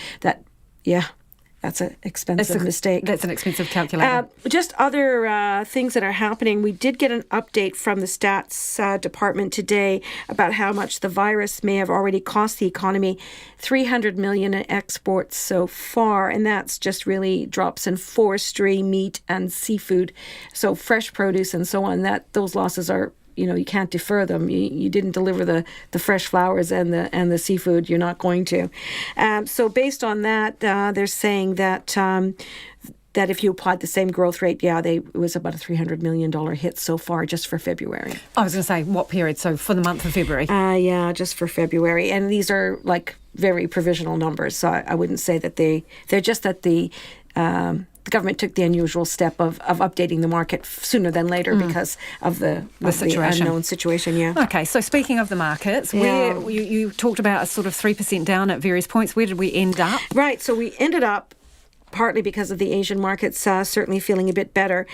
that's an expensive mistake. That's an expensive calculator. Just other things that are happening. We did get an update from the Stats Department today about how much the virus may have already cost the economy. $300 million in exports so far, and that's just really drops in forestry, meat, and seafood. So fresh produce and so on. Those losses are, you can't defer them. You didn't deliver the fresh flowers and the seafood. You're not going to. So based on that, they're saying that if you applied the same growth rate, it was about a $300 million hit so far just for February. I was going to say, what period? So for the month of February? Yeah, just for February. And these are like very provisional numbers. So I wouldn't say that they're just that the government took the unusual step of updating the market sooner than later because of the unknown situation. Yeah. Okay, so speaking of the markets, where you talked about a sort of 3% down at various points. Where did we end up? Right, so we ended up partly because of the Asian markets certainly feeling a bit better.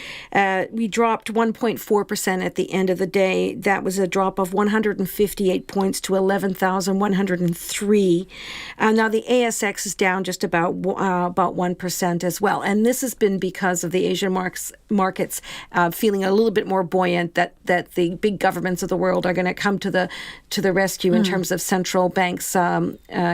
We dropped 1.4% at the end of the day. That was a drop of 158 points to 11,103. Now the ASX is down just about 1% as well. And this has been because of the Asian markets feeling a little bit more buoyant that the big governments of the world are going to come to the rescue in terms of central banks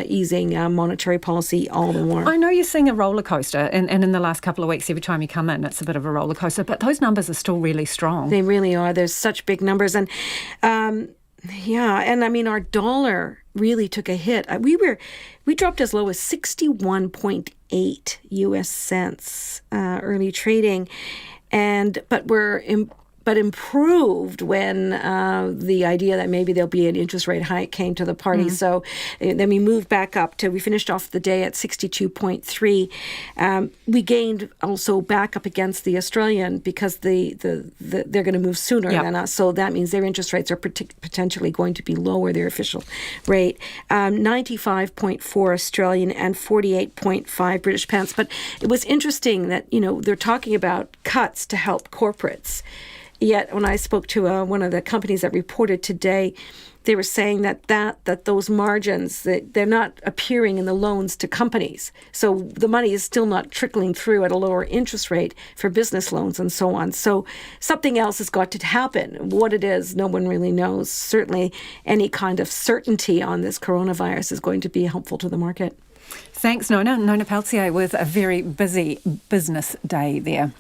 easing monetary policy all the more. I know you're seeing a roller coaster. And in the last couple of weeks, every time you come in, it's a bit of a roller coaster. But those numbers are still really strong. They really are. There's such big numbers. And and I mean, our dollar really took a hit. We dropped as low as 61.8 US cents early trading. But we're but improved when the idea that maybe there'll be an interest rate hike came to the party. So then we moved back up we finished off the day at 62.3. We gained also back up against the Australian because they're going to move sooner than us. So that means their interest rates are potentially going to be lower, their official rate. 95.4 Australian and 48.5 British pence. But it was interesting that, they're talking about cuts to help corporates. Yet when I spoke to one of the companies that reported today, they were saying that those margins, that they're not appearing in the loans to companies. So the money is still not trickling through at a lower interest rate for business loans and so on. So something else has got to happen. What it is, no one really knows. Certainly any kind of certainty on this coronavirus is going to be helpful to the market. Thanks, Nona. Nona Peltier with a very busy business day there.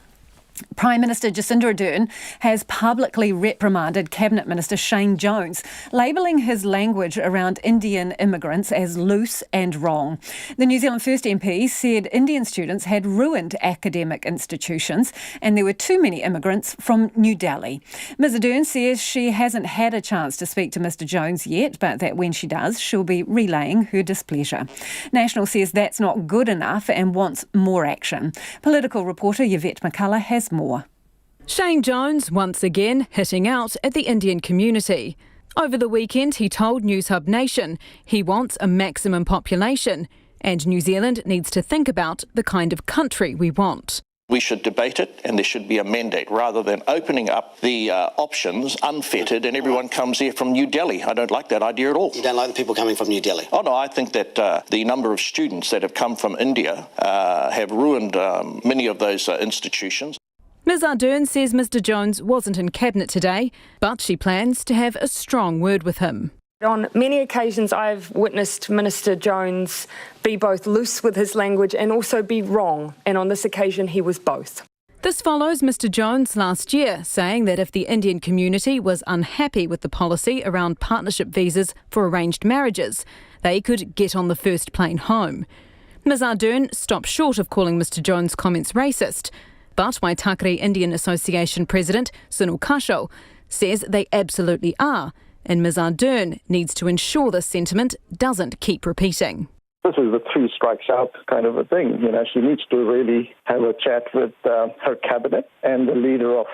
Prime Minister Jacinda Ardern has publicly reprimanded Cabinet Minister Shane Jones, labelling his language around Indian immigrants as loose and wrong. The New Zealand First MP said Indian students had ruined academic institutions and there were too many immigrants from New Delhi. Ms Ardern says she hasn't had a chance to speak to Mr Jones yet, but that when she does, she'll be relaying her displeasure. National says that's not good enough and wants more action. Political reporter Yvette McCullough has more. Shane Jones once again hitting out at the Indian community. Over the weekend, he told Newshub Nation he wants a maximum population and New Zealand needs to think about the kind of country we want. We should debate it and there should be a mandate rather than opening up the options unfettered and everyone comes here from New Delhi. I don't like that idea at all. You don't like the people coming from New Delhi? Oh no, I think that the number of students that have come from India have ruined many of those institutions. Ms Ardern says Mr Jones wasn't in Cabinet today, but she plans to have a strong word with him. On many occasions I've witnessed Minister Jones be both loose with his language and also be wrong, and on this occasion he was both. This follows Mr Jones last year saying that if the Indian community was unhappy with the policy around partnership visas for arranged marriages, they could get on the first plane home. Ms Ardern stopped short of calling Mr Jones' comments racist, but Waitakere Indian Association President Sunil Kashal says they absolutely are, and Ms Ardern needs to ensure this sentiment doesn't keep repeating. This is the three strikes out kind of a thing. She needs to really have a chat with her cabinet and the leader of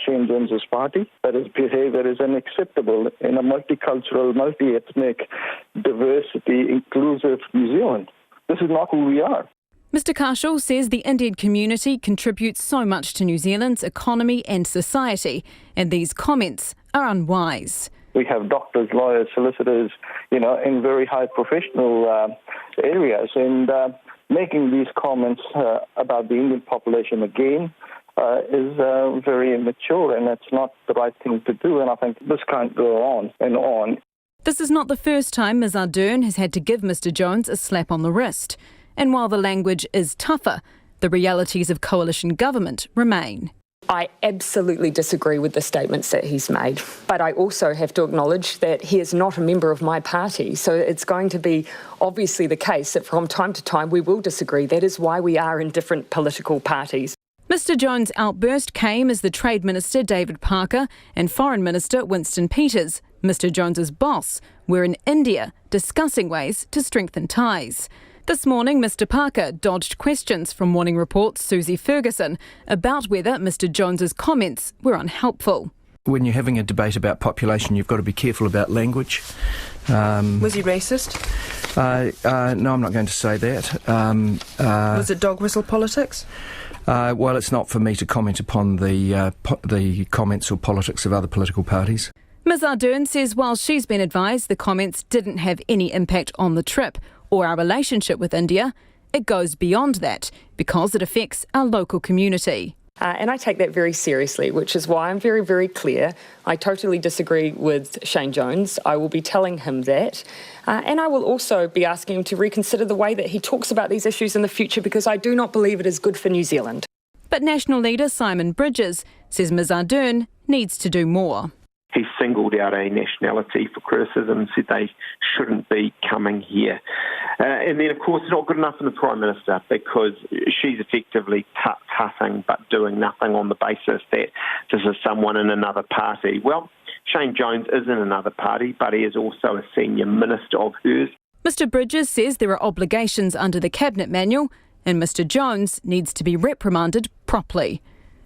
Shane Jones's party. That his behaviour is unacceptable in a multicultural, multi-ethnic, diversity, inclusive New Zealand. This is not who we are. Mr Kashal says the Indian community contributes so much to New Zealand's economy and society, and these comments are unwise. We have doctors, lawyers, solicitors, in very high professional areas, and making these comments about the Indian population again is very immature, and it's not the right thing to do, and I think this can't go on and on. This is not the first time Ms Ardern has had to give Mr Jones a slap on the wrist. And while the language is tougher, the realities of coalition government remain. I absolutely disagree with the statements that he's made, but I also have to acknowledge that he is not a member of my party, so it's going to be obviously the case that from time to time we will disagree. That is why we are in different political parties. Mr Jones' outburst came as the Trade Minister David Parker and Foreign Minister Winston Peters, Mr Jones's boss, were in India discussing ways to strengthen ties. This morning, Mr Parker dodged questions from Morning Report's Susie Ferguson about whether Mr Jones's comments were unhelpful. When you're having a debate about population, you've got to be careful about language. Was he racist? No, I'm not going to say that. Was it dog whistle politics? Well, it's not for me to comment upon the comments or politics of other political parties. Ms Ardern says while she's been advised the comments didn't have any impact on the trip or our relationship with India, it goes beyond that because it affects our local community. And I take that very seriously, which is why I'm very, very clear. I totally disagree with Shane Jones. I will be telling him that. And I will also be asking him to reconsider the way that he talks about these issues in the future, because I do not believe it is good for New Zealand. But National leader Simon Bridges says Ms Ardern needs to do more. He singled out a nationality for criticism, said they shouldn't be coming here. And then, of course, it's not good enough for the Prime Minister because she's effectively tut-tutting but doing nothing on the basis that this is someone in another party. Well, Shane Jones is in another party, but he is also a senior minister of hers. Mr Bridges says there are obligations under the Cabinet Manual and Mr Jones needs to be reprimanded properly.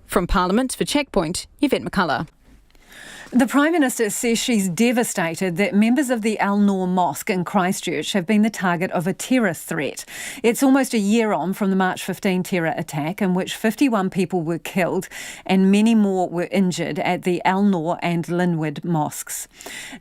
From Parliament for Checkpoint, Yvette McCullough. The Prime Minister says she's devastated that members of the Al Noor Mosque in Christchurch have been the target of a terrorist threat. It's almost a year on from the March 15 terror attack in which 51 people were killed and many more were injured at the Al Noor and Linwood mosques.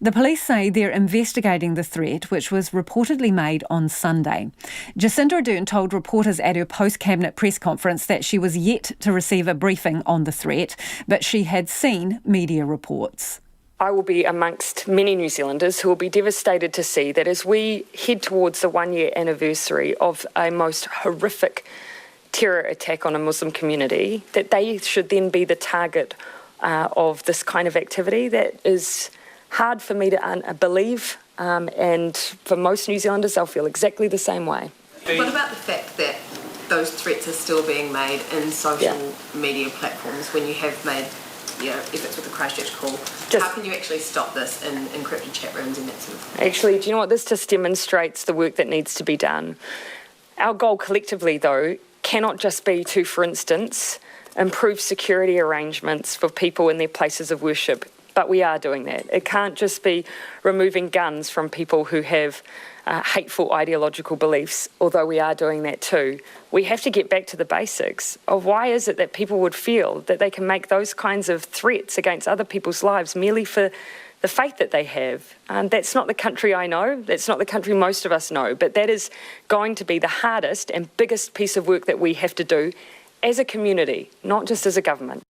The police say they're investigating the threat, which was reportedly made on Sunday. Jacinda Ardern told reporters at her post-cabinet press conference that she was yet to receive a briefing on the threat, but she had seen media reports. I will be amongst many New Zealanders who will be devastated to see that as we head towards the one-year anniversary of a most horrific terror attack on a Muslim community, that they should then be the target of this kind of activity. That is hard for me to believe, and for most New Zealanders, they'll feel exactly the same way. What about the fact that those threats are still being made in social media platforms when you have made efforts with the Christchurch call? How can you actually stop this in encrypted chat rooms and that sort of thing? Actually, do you know what? This just demonstrates the work that needs to be done. Our goal collectively, though, cannot just be to, for instance, improve security arrangements for people in their places of worship, but we are doing that. It can't just be removing guns from people who have hateful ideological beliefs, although we are doing that too. We have to get back to the basics of why is it that people would feel that they can make those kinds of threats against other people's lives merely for the faith that they have. That's not the country I know, that's not the country most of us know, but that is going to be the hardest and biggest piece of work that we have to do as a community, not just as a government.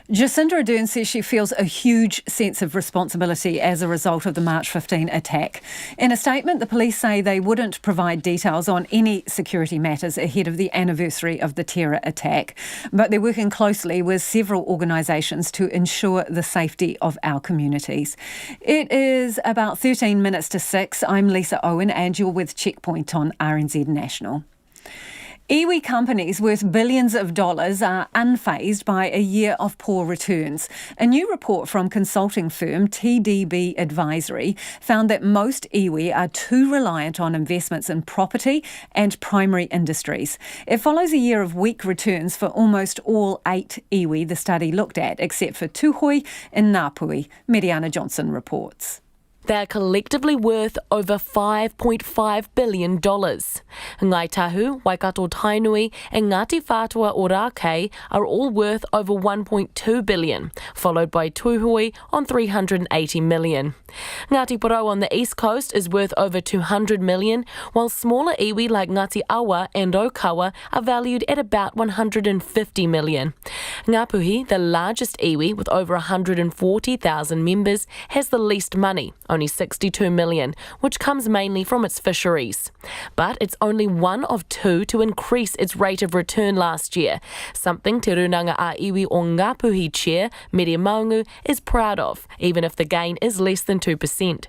Jacinda Ardern says she feels a huge sense of responsibility as a result of the March 15 attack. In a statement, the police say they wouldn't provide details on any security matters ahead of the anniversary of the terror attack, but they're working closely with several organisations to ensure the safety of our communities. It is about 13 minutes to 6. I'm Lisa Owen and you're with Checkpoint on RNZ National. Iwi companies worth billions of dollars are unfazed by a year of poor returns. A new report from consulting firm TDB Advisory found that most iwi are too reliant on investments in property and primary industries. It follows a year of weak returns for almost all 8 iwi the study looked at, except for Tūhoe and Ngāpuhi. Mariana Johnson reports. They're collectively worth over $5.5 billion. Ngai Tahu, Waikato Tainui and Ngāti Whātua Ōrākei are all worth over $1.2 billion, followed by Tūhoe on $380 million. Ngāti Porou on the east coast is worth over $200 million, while smaller iwi like Ngāti Awa and Okawa are valued at about $150 million. Ngāpuhi, the largest iwi with over 140,000 members, has the least money, only $62 million, which comes mainly from its fisheries. But it's only one of 2 to increase its rate of return last year, something Te Runanga a Iwi o Ngāpuhi chair, Mere Maungu, is proud of, even if the gain is less than 2%.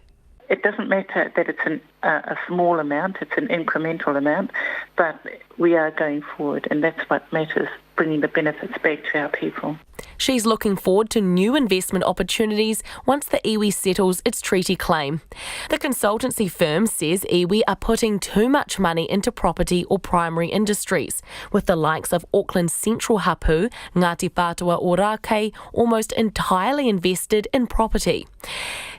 It doesn't matter that it's a small amount, it's an incremental amount, but we are going forward, and that's what matters, bringing the benefits back to our people. She's looking forward to new investment opportunities once the iwi settles its treaty claim. The consultancy firm says iwi are putting too much money into property or primary industries, with the likes of Auckland's Central Hapu, Ngāti Whātua Ōrākei, almost entirely invested in property.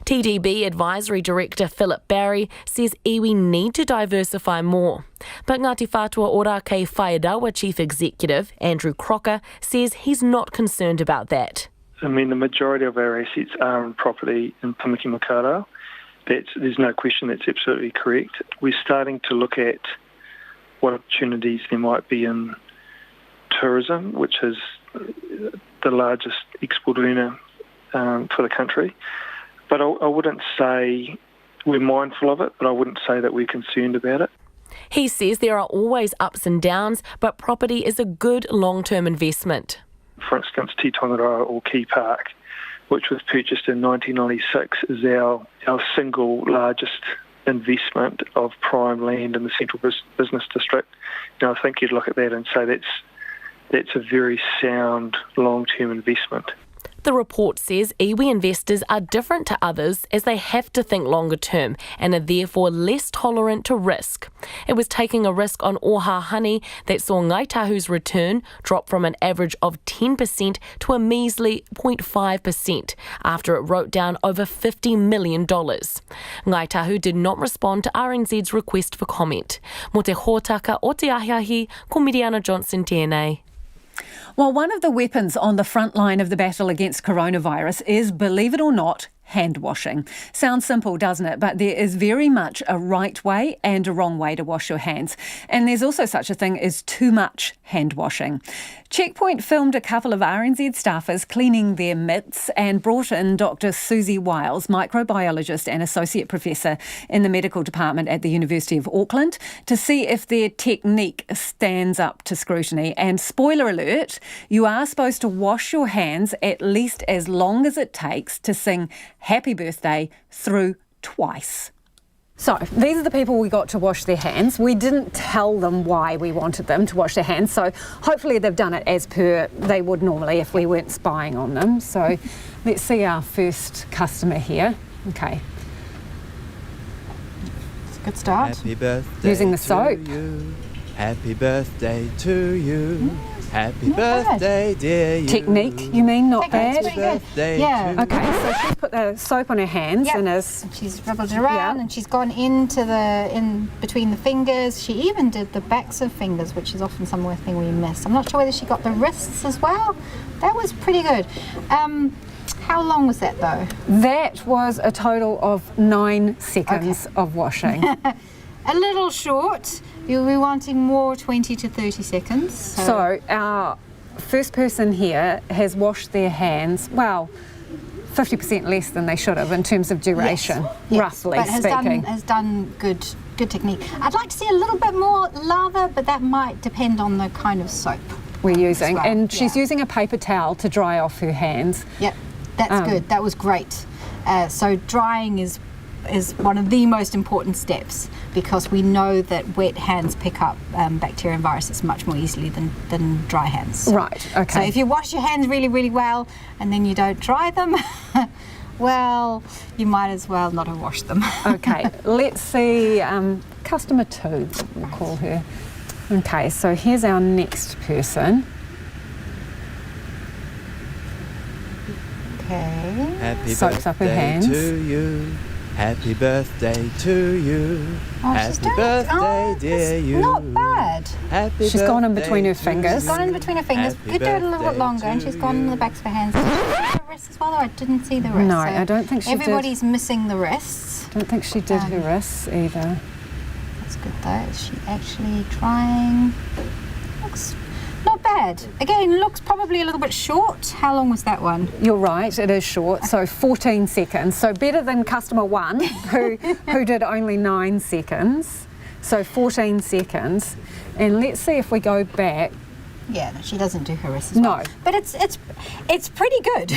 TDB Advisory Director Philip Barry says iwi need to diversify more. But Ngāti Whātua Ōrākei Whaiarawa Chief Executive Andrew Crocker says he's not concerned about that. I mean, the majority of our assets are in property in Pimiki Makaurau. There's no question, that's absolutely correct. We're starting to look at what opportunities there might be in tourism, which is the largest export earner for the country. But I wouldn't say we're mindful of it, but I wouldn't say that we're concerned about it. He says there are always ups and downs, but property is a good long-term investment. For instance, Te Tongaroa or Key Park, which was purchased in 1996, is our single largest investment of prime land in the central business district. I think you'd look at that and say that's a very sound long-term investment. The report says iwi investors are different to others as they have to think longer term and are therefore less tolerant to risk. It was taking a risk on Oha honey that saw Ngāi Tahu's return drop from an average of 10% to a measly 0.5% after it wrote down over $50 million. Ngāi Tahu did not respond to RNZ's request for comment. Mo te hōtaka o te ahiahi, ko Miriana Johnson tēnei. Well, one of the weapons on the front line of the battle against coronavirus is, believe it or not, hand washing. Sounds simple, doesn't it? But there is very much a right way and a wrong way to wash your hands. And there's also such a thing as too much hand washing. Checkpoint filmed a couple of RNZ staffers cleaning their mitts and brought in Dr. Susie Wiles, microbiologist and associate professor in the medical department at the University of Auckland, to see if their technique stands up to scrutiny. And spoiler alert, you are supposed to wash your hands at least as long as it takes to sing Happy Birthday through twice. So, these are the people we got to wash their hands. We didn't tell them why we wanted them to wash their hands, so hopefully they've done it as per they would normally if we weren't spying on them. So, let's see our first customer here. Okay. It's a good start. Happy birthday using the soap. To you. Happy birthday to you. Happy birthday, dear you. Technique, you mean, not bad? Pretty good. Yeah. Okay, so she's put the soap on her hands and she's rubbled it around and she's gone in between the fingers. She even did the backs of fingers, which is often somewhere thing we miss. I'm not sure whether she got the wrists as well. That was pretty good. How long was that though? That was a total of 9 seconds of washing. A little short. You'll be wanting more 20 to 30 seconds. So our first person here has washed their hands, 50% less than they should have in terms of duration, roughly speaking. Has done good technique. I'd like to see a little bit more lather, but that might depend on the kind of soap we're using. Well. And she's using a paper towel to dry off her hands. Yep, that's good. That was great. So drying is one of the most important steps because we know that wet hands pick up bacteria and viruses much more easily than dry hands. Right, okay. So if you wash your hands really, really well and then you don't dry them, well, you might as well not have washed them. Okay, let's see customer 2, we'll call her. Okay, so here's our next person. Okay. Happy soaks up her birthday hands. To you. Happy birthday to you. Happy birthday, dear you. Not bad. Happy She's gone in between her fingers. She's gone in between her fingers. Happy Could do it a little bit longer, and she's gone in the backs of her hands. Did you see the wrists as well? I didn't see the wrists. No, I don't think she did. Everybody's missing the wrists. I don't think she did her wrists either. That's good though. Is she actually trying? Looks not bad. Again, looks probably a little bit short. How long was that one? You're right, it is short. So 14 seconds. So better than customer 1, who did only 9 seconds. So 14 seconds. And let's see if we go back. Yeah, no, she doesn't do her wrists as well. No. But it's pretty good,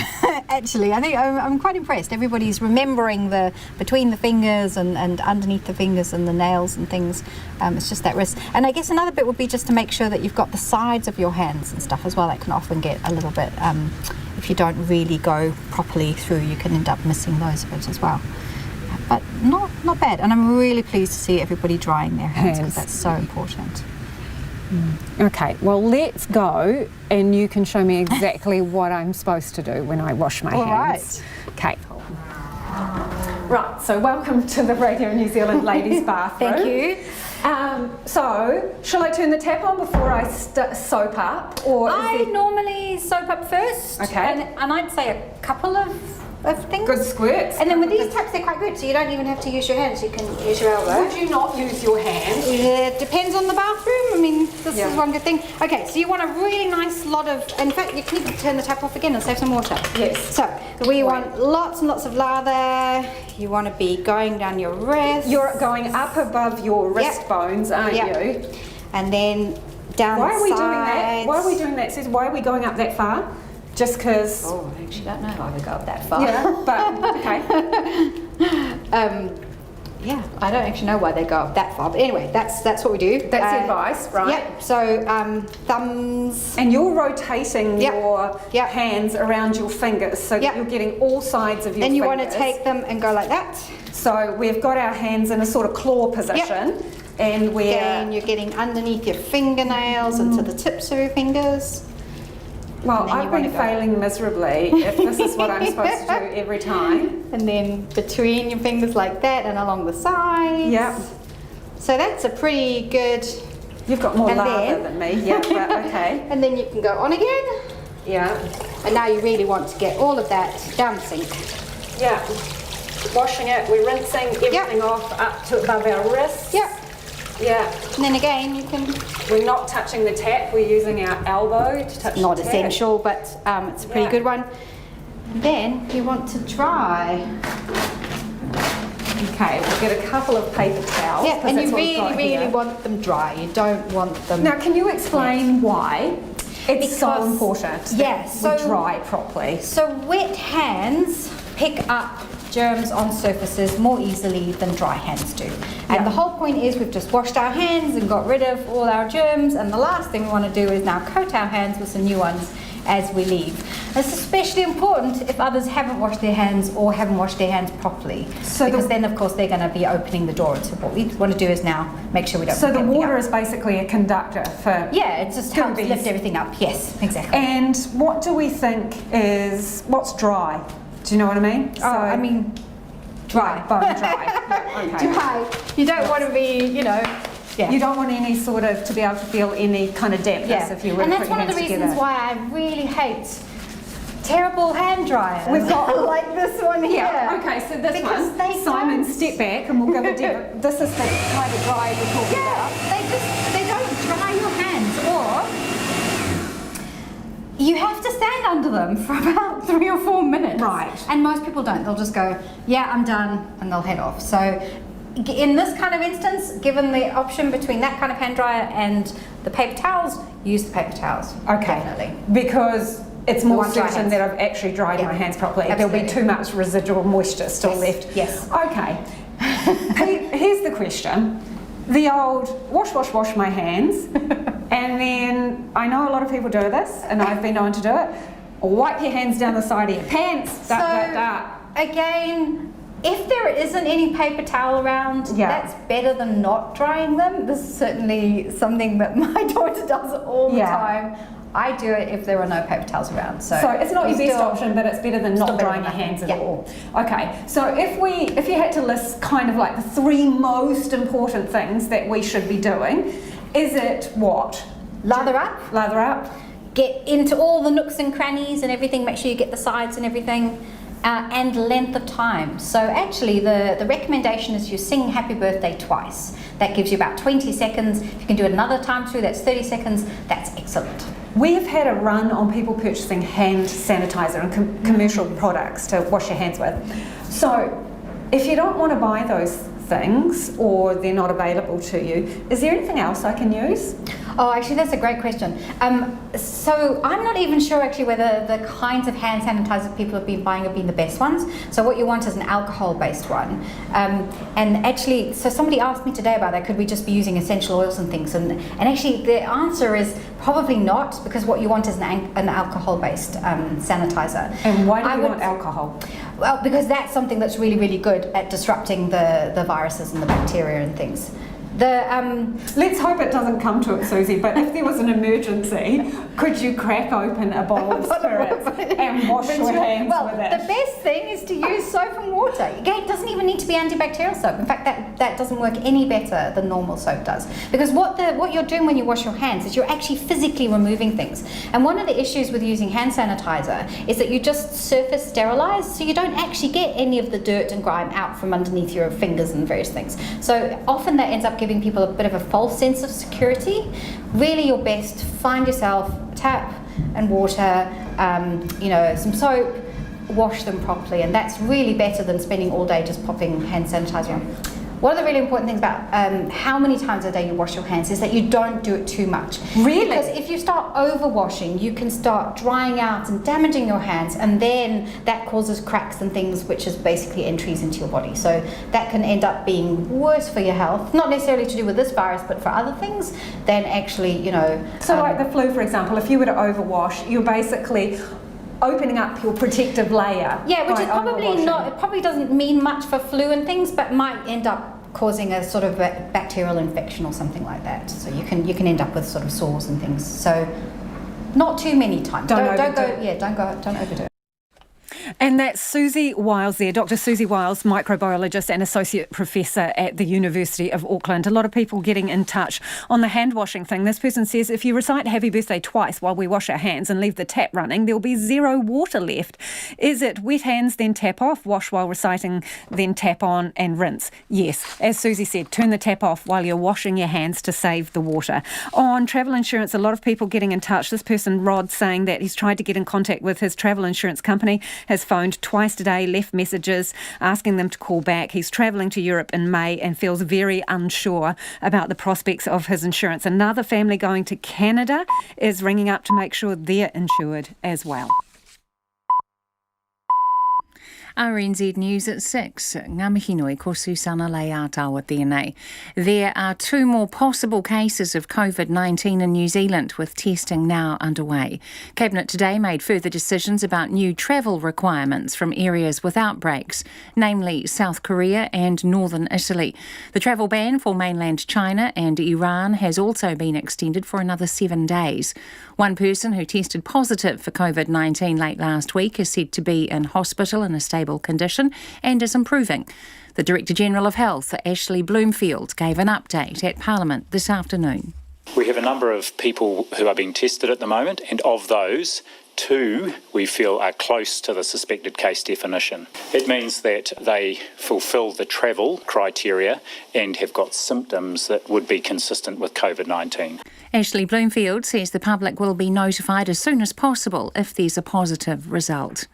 actually. I think I'm quite impressed. Everybody's remembering the between the fingers and underneath the fingers and the nails and things. It's just that wrist. And I guess another bit would be just to make sure that you've got the sides of your hands and stuff as well. That can often get a little bit, if you don't really go properly through, you can end up missing those bits as well. But not bad. And I'm really pleased to see everybody drying their hands because that's so important. Okay, well, let's go and you can show me exactly what I'm supposed to do when I wash my hands. Okay. Right, so welcome to the Radio New Zealand ladies' bathroom. Thank you. So, shall I turn the tap on before I soap up? Or I normally soap up first. Okay. And I'd say a couple of things. Good squirts. And then with these taps, they're quite good, so you don't even have to use your hands. You can use your elbow. Would you not use your hand? It depends on the bathroom. I mean, this is one good thing. Okay, so you want a really nice lot of, in fact, you can even turn the tap off again and save some water. Yes. So, we want lots and lots of lather. You want to be going down your wrist. You're going up above your wrist bones, aren't you? And then down Why are the we sides. doing that? Why are we doing that? Sis? Why are we going up that far? Just because... Oh, I actually don't know why we go up that far. Yeah, but okay. Yeah, I don't actually know why they go that far, but anyway, that's what we do. That's the advice, right? Yep. So thumbs. And you're rotating your hands around your fingers so that you're getting all sides of your fingers. And you want to take them and go like that. So we've got our hands in a sort of claw position, and you're getting underneath your fingernails into the tips of your fingers. Well, I've been failing miserably if this is what I'm supposed to do every time. And then between your fingers like that and along the sides. Yep. So that's a pretty good... You've got more lather than me, yeah, but okay. And then you can go on again. Yeah. And now you really want to get all of that down the sink. Yeah. Washing it, we're rinsing everything off up to above our wrists. Yep. Yeah. And then again, you can... We're not touching the tap, we're using our elbow to touch Not the tap. essential, but it's a pretty good one. And then you want to dry. Okay, we'll get a couple of paper towels. Yeah, and you really want them dry. You don't want them... Now, can you explain why it's so important that we dry properly? So wet hands pick up germs on surfaces more easily than dry hands do. And the whole point is we've just washed our hands and got rid of all our germs, and the last thing we want to do is now coat our hands with some new ones as we leave. It's especially important if others haven't washed their hands or haven't washed their hands properly, because then of course they're going to be opening the door. So what we want to do is now make sure we don't... So the water is basically a conductor for... Yeah, it just helps lift everything up. Yes, exactly. And what do we think is... What's dry? Do you know what I mean? I mean, dry. Bone dry. Yeah, okay. Dry. You don't want to be, you don't want any sort of, to be able to feel any kind of dampness if you were to put your hands together. And that's one of the reasons why I really hate terrible hand dryers. We've got like this one here. Yeah, okay, so this one, Simon, step back and we'll give a demo. This is the kind of dry we're talking about. They don't dry your hands, or you have to stand under them for about 3 or 4 minutes. Right. And most people don't. They'll just go, yeah, I'm done, and they'll head off. So in this kind of instance, given the option between that kind of hand dryer and the paper towels, use the paper towels. Okay. Definitely. Because it's more certain hands. that I've actually dried my hands properly. Absolutely. There'll be too much residual moisture still left. Yes. Okay. Here's the question. The old wash my hands, and then I know a lot of people do this, and I've been known to do it. Wipe your hands down the side of your pants. Again, if there isn't any paper towel around, that's better than not drying them. This is certainly something that my daughter does all the time. I do it if there are no paper towels around. So it's not your best option, but it's better than not drying your hands at all. Okay, so if you had to list kind of like the 3 most important things that we should be doing, is it what? Lather up. Lather up. Get into all the nooks and crannies and everything. Make sure you get the sides and everything. And length of time. So actually the recommendation is you sing happy birthday twice. That gives you about 20 seconds. If you can do it another time through, that's 30 seconds. That's excellent. We have had a run on people purchasing hand sanitizer and commercial products to wash your hands with. So if you don't want to buy those things or they're not available to you, is there anything else I can use? Oh, actually, that's a great question. So I'm not even sure actually whether the kinds of hand sanitizer people have been buying have been the best ones. So what you want is an alcohol-based one. And actually, so somebody asked me today about that. Could we just be using essential oils and things? And actually, the answer is probably not, because what you want is an alcohol-based sanitizer. And why do you want alcohol? Well, because that's something that's really, really good at disrupting the viruses and the bacteria and things. Let's hope it doesn't come to it, Susie, but if there was an emergency, could you crack open a bottle of spirits and wash your hands with it? The best thing is to use soap and water. Again, it doesn't even need to be antibacterial soap. In fact, that doesn't work any better than normal soap does. Because what you're doing when you wash your hands is you're actually physically removing things. And one of the issues with using hand sanitizer is that you just surface sterilize, so you don't actually get any of the dirt and grime out from underneath your fingers and various things. So often that ends up giving people a bit of a false sense of security. Really, your best, find yourself a tap and water, some soap, wash them properly, and that's really better than spending all day just popping hand sanitizer on. one of the really important things about how many times a day you wash your hands is that you don't do it too much. Really? Because if you start overwashing, you can start drying out and damaging your hands, and then that causes cracks and things, which is basically entries into your body. So that can end up being worse for your health, not necessarily to do with this virus, but for other things, than actually, you know... So like the flu, for example, if you were to overwash, you're basically opening up your protective layer. Yeah, which is probably not, it probably doesn't mean much for flu and things, but might end up causing a sort of a bacterial infection or something like that. So you can end up with sort of sores and things. So not too many times. Don't overdo it. And that's Susie Wiles there, Dr. Susie Wiles, microbiologist and associate professor at the University of Auckland. A lot of people getting in touch on the hand washing thing. This person says, if you recite happy birthday twice while we wash our hands and leave the tap running, there'll be zero water left. Is it wet hands, then tap off, wash while reciting, then tap on and rinse? Yes, as Susie said, turn the tap off while you're washing your hands to save the water. On travel insurance, a lot of people getting in touch. This person, Rod, saying that he's tried to get in contact with his travel insurance company, has phoned twice today, left messages asking them to call back. He's travelling to Europe in May and feels very unsure about the prospects of his insurance. Another family going to Canada is ringing up to make sure they're insured as well. RNZ News at 6. Ngā mihi nui, ko Susana Leatawa tēnei. There are 2 more possible cases of COVID-19 in New Zealand, with testing now underway. Cabinet today made further decisions about new travel requirements from areas with outbreaks, namely South Korea and northern Italy. The travel ban for mainland China and Iran has also been extended for another 7 days. One person who tested positive for COVID-19 late last week is said to be in hospital in a stable condition and is improving. The Director-General of Health, Ashley Bloomfield, gave an update at Parliament this afternoon. We have a number of people who are being tested at the moment, and of those, 2 we feel are close to the suspected case definition. It means that they fulfil the travel criteria and have got symptoms that would be consistent with COVID-19. Ashley Bloomfield says the public will be notified as soon as possible if there's a positive result.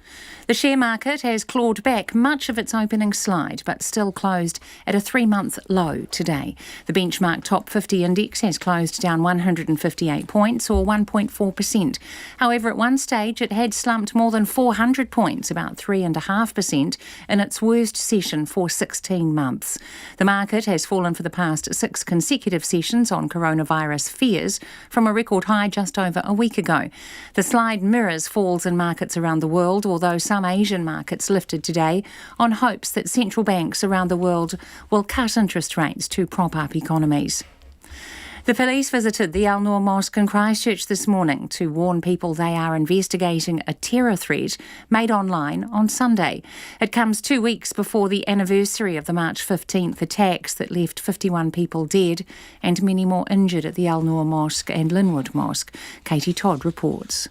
The share market has clawed back much of its opening slide, but still closed at a 3-month low today. The benchmark top 50 index has closed down 158 points, or 1.4%. However, at one stage it had slumped more than 400 points, about 3.5%, in its worst session for 16 months. The market has fallen for the past 6 consecutive sessions on coronavirus fears, from a record high just over a week ago. The slide mirrors falls in markets around the world, although some Asian markets lifted today on hopes that central banks around the world will cut interest rates to prop up economies. The police visited the Al Noor Mosque in Christchurch this morning to warn people they are investigating a terror threat made online on Sunday. It comes 2 weeks before the anniversary of the March 15th attacks that left 51 people dead and many more injured at the Al Noor Mosque and Linwood Mosque. Katie Todd reports.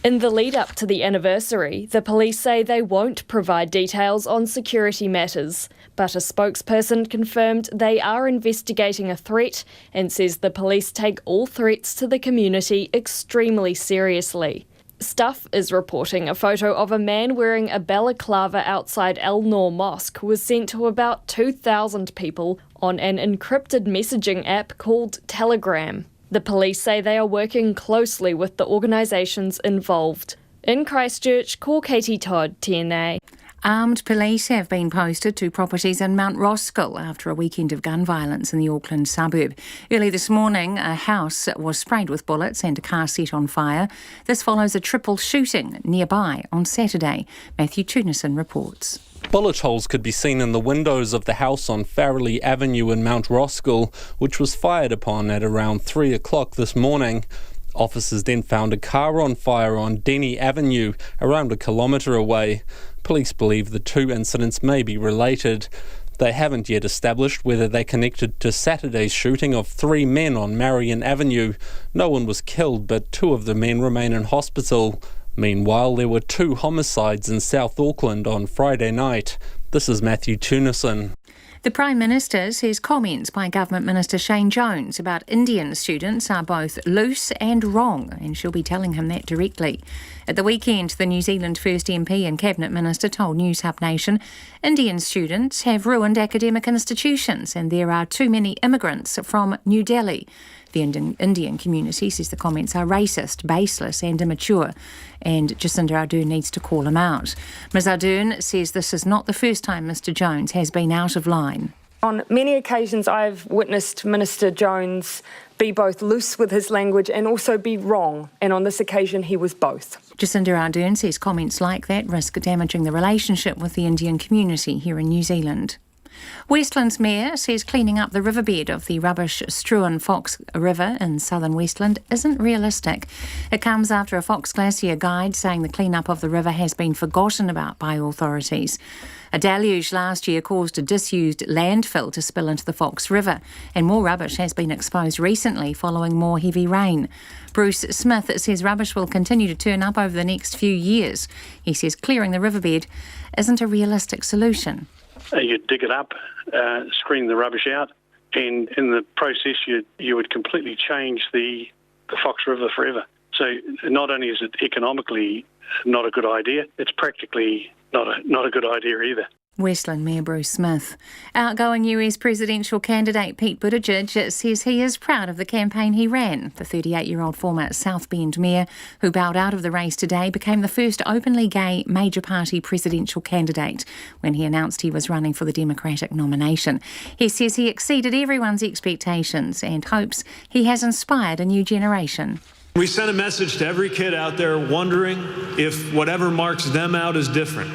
In the lead up to the anniversary, the police say they won't provide details on security matters, but a spokesperson confirmed they are investigating a threat and says the police take all threats to the community extremely seriously. Stuff is reporting a photo of a man wearing a balaclava outside Al Noor Mosque was sent to about 2,000 people on an encrypted messaging app called Telegram. The police say they are working closely with the organisations involved. In Christchurch, ko Katie Todd, TNA. Armed police have been posted to properties in Mount Roskill after a weekend of gun violence in the Auckland suburb. Early this morning, a house was sprayed with bullets and a car set on fire. This follows a triple shooting nearby on Saturday. Matthew Tunison reports. Bullet holes could be seen in the windows of the house on Farrelly Avenue in Mount Roskill, which was fired upon at around 3 o'clock this morning. Officers then found a car on fire on Denny Avenue, around a kilometre away. Police believe the 2 incidents may be related. They haven't yet established whether they're connected to Saturday's shooting of 3 men on Marion Avenue. No one was killed, but 2 of the men remain in hospital. Meanwhile, there were 2 homicides in South Auckland on Friday night. This is Matthew Tunison. The Prime Minister says comments by Government Minister Shane Jones about Indian students are both loose and wrong, and she'll be telling him that directly. At the weekend, the New Zealand First MP and Cabinet Minister told News Hub Nation Indian students have ruined academic institutions and there are too many immigrants from New Delhi. The Indian community says the comments are racist, baseless and immature, and Jacinda Ardern needs to call him out. Ms Ardern says this is not the first time Mr Jones has been out of line. On many occasions I've witnessed Minister Jones be both loose with his language and also be wrong, and on this occasion he was both. Jacinda Ardern says comments like that risk damaging the relationship with the Indian community here in New Zealand. Westland's Mayor says cleaning up the riverbed of the rubbish-strewn Fox River in southern Westland isn't realistic. It comes after a Fox Glacier guide saying the clean-up of the river has been forgotten about by authorities. A deluge last year caused a disused landfill to spill into the Fox River, and more rubbish has been exposed recently following more heavy rain. Bruce Smith says rubbish will continue to turn up over the next few years. He says clearing the riverbed isn't a realistic solution. You dig it up, screen the rubbish out, and in the process you would completely change the Fox River forever. So not only is it economically not a good idea, it's practically not a good idea either. Westland Mayor Bruce Smith. Outgoing US presidential candidate Pete Buttigieg says he is proud of the campaign he ran. The 38-year-old former South Bend mayor, who bowed out of the race today, became the first openly gay major party presidential candidate when he announced he was running for the Democratic nomination. He says he exceeded everyone's expectations and hopes he has inspired a new generation. We sent a message to every kid out there wondering if whatever marks them out as different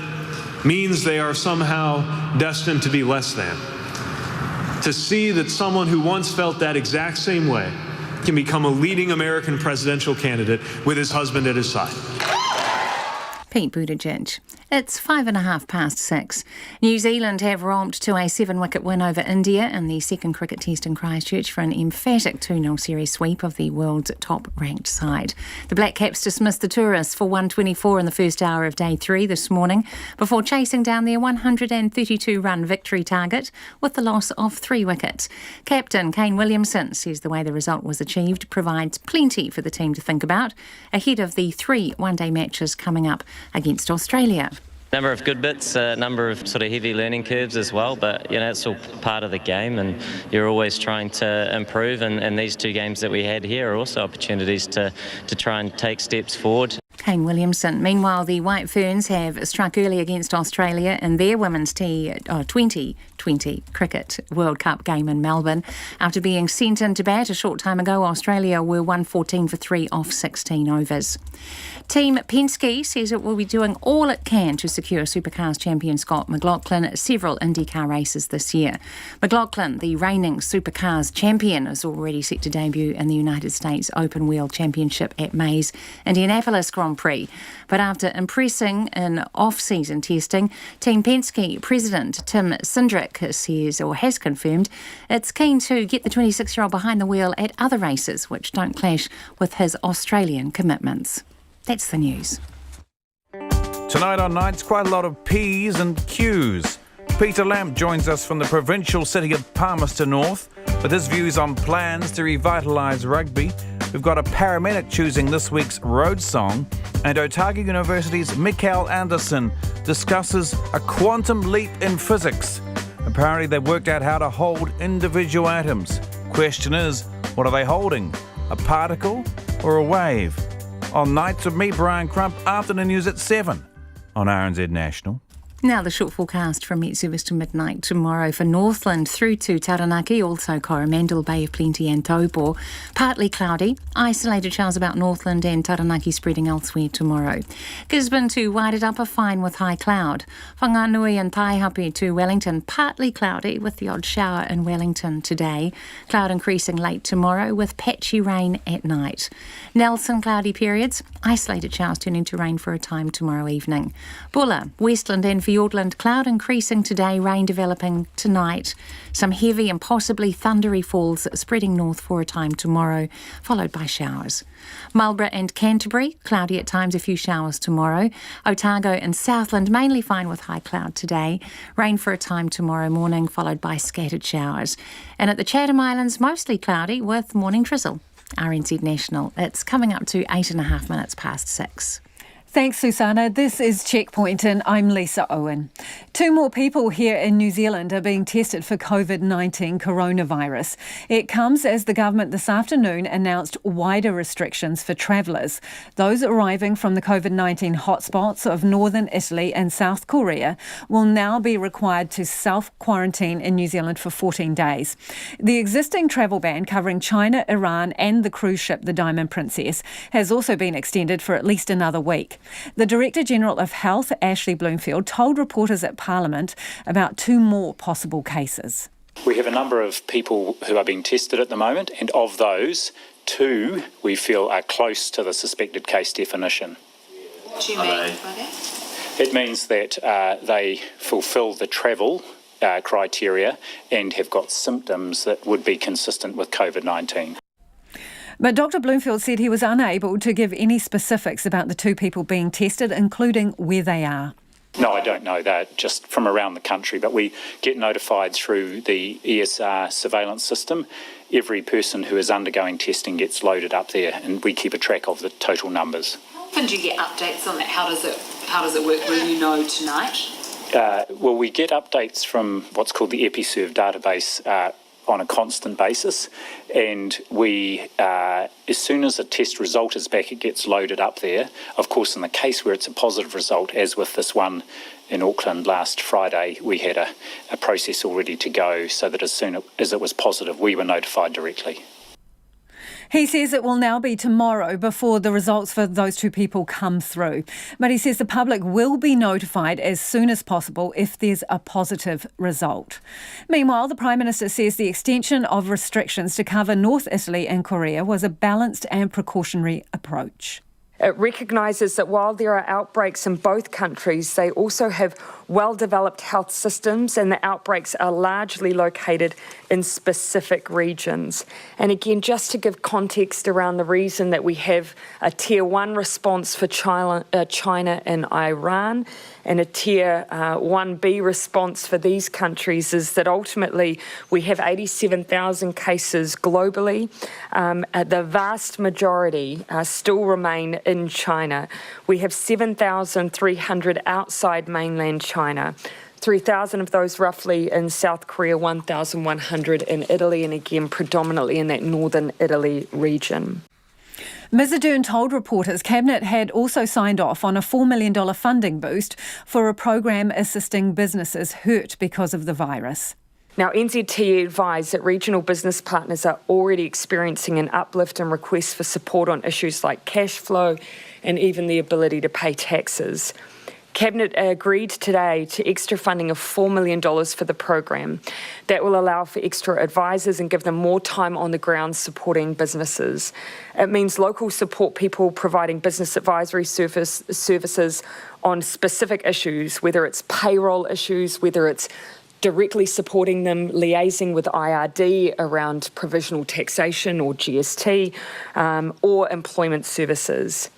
means they are somehow destined to be less than. To see that someone who once felt that exact same way can become a leading American presidential candidate with his husband at his side. Pete Buttigieg. It's 6:05. New Zealand have romped to a 7-wicket win over India in the second cricket test in Christchurch for an emphatic 2-0 series sweep of the world's top-ranked side. The Black Caps dismissed the tourists for 124 in the first hour of day 3 this morning before chasing down their 132-run victory target with the loss of 3 wickets. Captain Kane Williamson says the way the result was achieved provides plenty for the team to think about ahead of the 3 one-day matches coming up against Australia. Number of good bits, a number of sort of heavy learning curves as well, but it's all part of the game and you're always trying to improve, and these 2 games that we had here are also opportunities to try and take steps forward. Kane Williamson. Meanwhile, the White Ferns have struck early against Australia in their women's 2020 Cricket World Cup game in Melbourne. After being sent into bat a short time ago, Australia were 114 for 3 off 16 overs. Team Penske says it will be doing all it can to secure Supercars champion Scott McLaughlin several IndyCar races this year. McLaughlin, the reigning Supercars champion, is already set to debut in the United States Open Wheel Championship at May's Indianapolis Grand Prix. But after impressing in off-season testing, Team Penske President Tim Cindric says, or has confirmed, it's keen to get the 26-year-old behind the wheel at other races which don't clash with his Australian commitments. That's the news. Tonight on Nights, quite a lot of P's and Q's. Peter Lamp joins us from the provincial city of Palmerston North with his views on plans to revitalise rugby. We've got a paramedic choosing this week's road song, and Otago University's Mikael Anderson discusses a quantum leap in physics. Apparently they've worked out how to hold individual atoms. Question is, what are they holding? A particle or a wave? On Nights with me, Brian Crump, afternoon news at 7 on RNZ National. Now the short forecast from Met Service to midnight tomorrow for Northland through to Taranaki, also Coromandel, Bay of Plenty and Taupo. Partly cloudy, isolated showers about Northland and Taranaki spreading elsewhere tomorrow. Gisborne to Wairarapa, fine with high cloud. Whanganui and Taihape to Wellington, partly cloudy with the odd shower in Wellington today. Cloud increasing late tomorrow with patchy rain at night. Nelson, cloudy periods, isolated showers turning to rain for a time tomorrow evening. Bulla, Westland and the Auckland, cloud increasing today, rain developing tonight. Some heavy and possibly thundery falls spreading north for a time tomorrow, followed by showers. Marlborough and Canterbury, cloudy at times, a few showers tomorrow. Otago and Southland, mainly fine with high cloud today. Rain for a time tomorrow morning, followed by scattered showers. And at the Chatham Islands, mostly cloudy with morning drizzle. RNZ National, it's coming up to 8.5 minutes past 6. Thanks, Susanna. This is Checkpoint and I'm Lisa Owen. 2 more people here in New Zealand are being tested for COVID-19 coronavirus. It comes as the government this afternoon announced wider restrictions for travellers. Those arriving from the COVID-19 hotspots of northern Italy and South Korea will now be required to self-quarantine in New Zealand for 14 days. The existing travel ban covering China, Iran and the cruise ship the Diamond Princess has also been extended for at least another week. The Director-General of Health, Ashley Bloomfield, told reporters at Parliament about 2 more possible cases. We have a number of people who are being tested at the moment, and of those, 2 we feel are close to the suspected case definition. What do you mean by that? It means that they fulfil the travel criteria and have got symptoms that would be consistent with COVID-19. But Dr Bloomfield said he was unable to give any specifics about the 2 people being tested, including where they are. No, I don't know that, just from around the country, but we get notified through the ESR surveillance system. Every person who is undergoing testing gets loaded up there, and we keep a track of the total numbers. How often do you get updates on that? How does it work? Will you know tonight? Well, we get updates from what's called the EpiServe database on a constant basis, and we, as soon as a test result is back, it gets loaded up there. Of course, in the case where it's a positive result, as with this one in Auckland last Friday, we had a process all ready to go, so that as soon as it was positive, we were notified directly. He says it will now be tomorrow before the results for those 2 people come through. But he says the public will be notified as soon as possible if there's a positive result. Meanwhile, the Prime Minister says the extension of restrictions to cover North Italy and Korea was a balanced and precautionary approach. It recognises that while there are outbreaks in both countries, they also have well-developed health systems, and the outbreaks are largely located in specific regions. And again, just to give context around the reason that we have a Tier 1 response for China and Iran and a Tier 1B response for these countries is that ultimately we have 87,000 cases globally. The vast majority still remain in China. We have 7,300 outside mainland China. 3,000 of those roughly in South Korea, 1,100 in Italy, and again predominantly in that northern Italy region. Ms Ardern told reporters Cabinet had also signed off on a $4 million funding boost for a program assisting businesses hurt because of the virus. Now, NZTE advised that regional business partners are already experiencing an uplift in requests for support on issues like cash flow and even the ability to pay taxes. Cabinet agreed today to extra funding of $4 million for the program. That will allow for extra advisors and give them more time on the ground supporting businesses. It means local support people providing business advisory services on specific issues, whether it's payroll issues, whether it's directly supporting them, liaising with IRD around provisional taxation or GST, or employment services.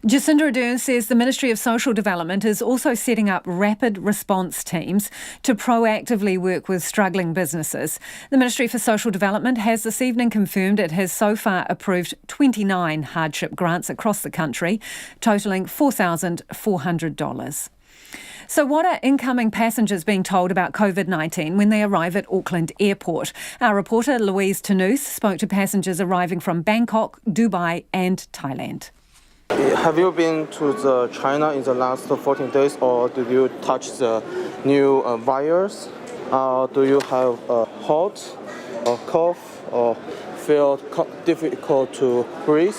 Jacinda Ardern says the Ministry of Social Development is also setting up rapid response teams to proactively work with struggling businesses. The Ministry for Social Development has this evening confirmed it has so far approved 29 hardship grants across the country, totalling $4,400. So what are incoming passengers being told about COVID-19 when they arrive at Auckland Airport? Our reporter Louise Tanous spoke to passengers arriving from Bangkok, Dubai and Thailand. Have you been to China in the last 14 days, or did you touch the new virus? Do you have a hot or cough or feel difficult to breathe?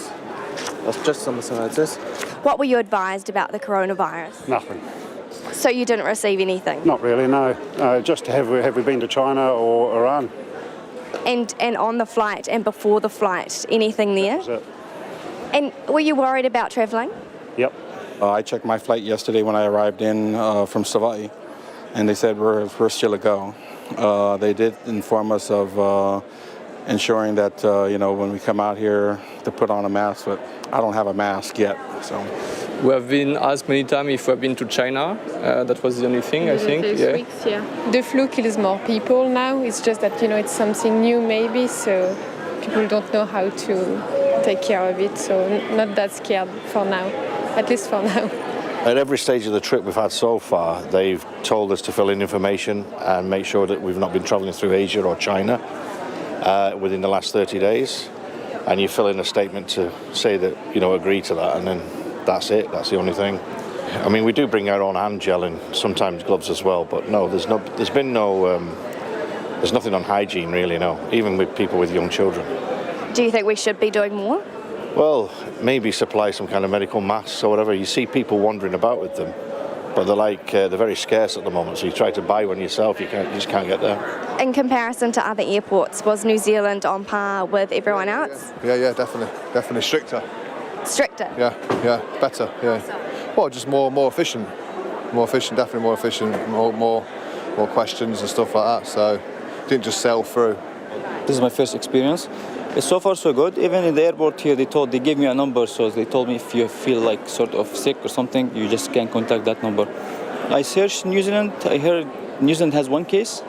Just something like this. What were you advised about the coronavirus? Nothing. So you didn't receive anything? Not really, no. Just have we been to China or Iran? And on the flight and before the flight, anything there? That was it. And were you worried about travelling? Yep. I checked my flight yesterday when I arrived in from Savai, and they said we're still a go. They did inform us of ensuring that, when we come out here to put on a mask, but I don't have a mask yet, so. We have been asked many times if we have been to China. That was the only thing, I think. The flu kills more people now. It's just that, it's something new maybe, so people don't know how to take care of it. So not that scared for now, at least for now. At every stage of the trip we've had so far, they've told us to fill in information and make sure that we've not been travelling through Asia or China within the last 30 days. And you fill in a statement to say that, agree to that, and then that's it. That's the only thing. I mean, we do bring our own hand gel and sometimes gloves as well, but no, there's nothing on hygiene really, no, even with people with young children. Do you think we should be doing more? Well, maybe supply some kind of medical masks or whatever. You see people wandering about with them, but they're very scarce at the moment, so you try to buy one yourself, you just can't get there. In comparison to other airports, was New Zealand on par with everyone else? Yeah, definitely stricter. Stricter? Yeah, better, yeah. Well, just more efficient. Definitely more efficient, more questions and stuff like that, so didn't just sail through. This is my first experience. It's so far so good. Even in the airport here, they gave me a number, so they told me if you feel like sort of sick or something, you just can contact that number. I searched New Zealand. I heard New Zealand has one case,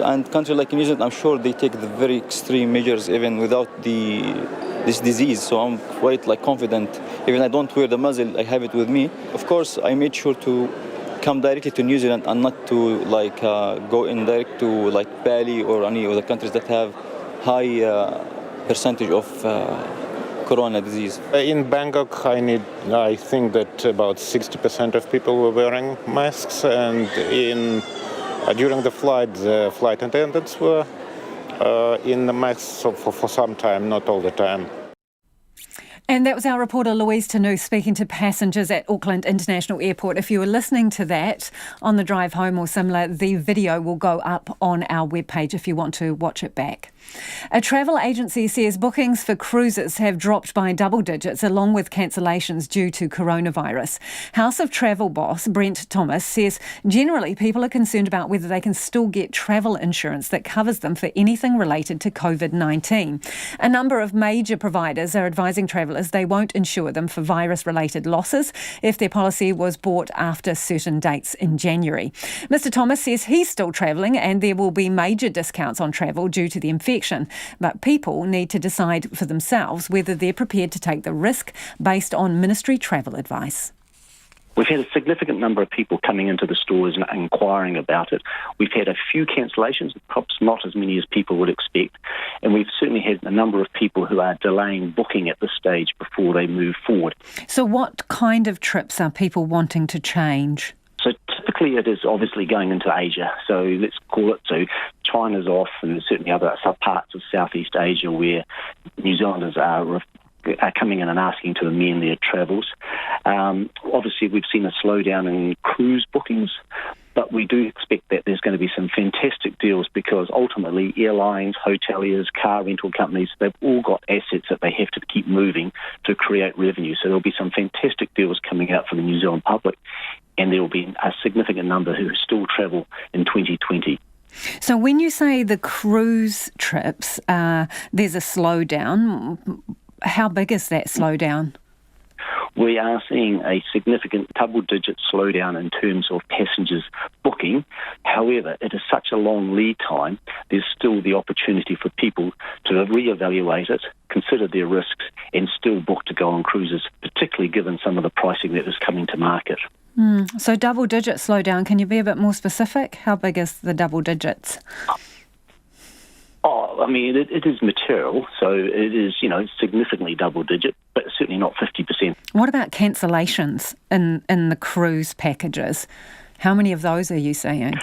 and country like New Zealand, I'm sure they take the very extreme measures even without this disease. So I'm quite confident. Even I don't wear the muzzle, I have it with me. Of course, I made sure to come directly to New Zealand and not to go in direct to Bali or any other countries that have high percentage of corona disease. In Bangkok, I think that about 60% of people were wearing masks, and during the flight attendants were in the masks for some time, not all the time. And that was our reporter Louise Tanu speaking to passengers at Auckland International Airport. If you were listening to that on the drive home or similar, the video will go up on our webpage if you want to watch it back. A travel agency says bookings for cruises have dropped by double digits along with cancellations due to coronavirus. House of Travel boss Brent Thomas says generally people are concerned about whether they can still get travel insurance that covers them for anything related to COVID-19. A number of major providers are advising travellers they won't insure them for virus-related losses if their policy was bought after certain dates in January. Mr Thomas says he's still travelling and there will be major discounts on travel due to the infection, but people need to decide for themselves whether they're prepared to take the risk based on ministry travel advice. We've had a significant number of people coming into the stores and inquiring about it. We've had a few cancellations, perhaps not as many as people would expect, and we've certainly had a number of people who are delaying booking at this stage before they move forward. So what kind of trips are people wanting to change? So typically it is obviously going into Asia, so let's call it, so China's off, and there's certainly other parts of Southeast Asia where New Zealanders are coming in and asking to amend their travels. Obviously, we've seen a slowdown in cruise bookings, but we do expect that there's going to be some fantastic deals because ultimately airlines, hoteliers, car rental companies, they've all got assets that they have to keep moving to create revenue. So there'll be some fantastic deals coming out for the New Zealand public, and there will be a significant number who still travel in 2020. So when you say the cruise trips, there's a slowdown, how big is that slowdown? We are seeing a significant double-digit slowdown in terms of passengers booking. However, it is such a long lead time, there's still the opportunity for people to reevaluate it, consider their risks, and still book to go on cruises, particularly given some of the pricing that is coming to market. So double-digit slowdown, can you be a bit more specific? How big is the double digits? Oh, I mean, it is material, so it is, significantly double-digit, but certainly not 50%. What about cancellations in the cruise packages? How many of those are you seeing?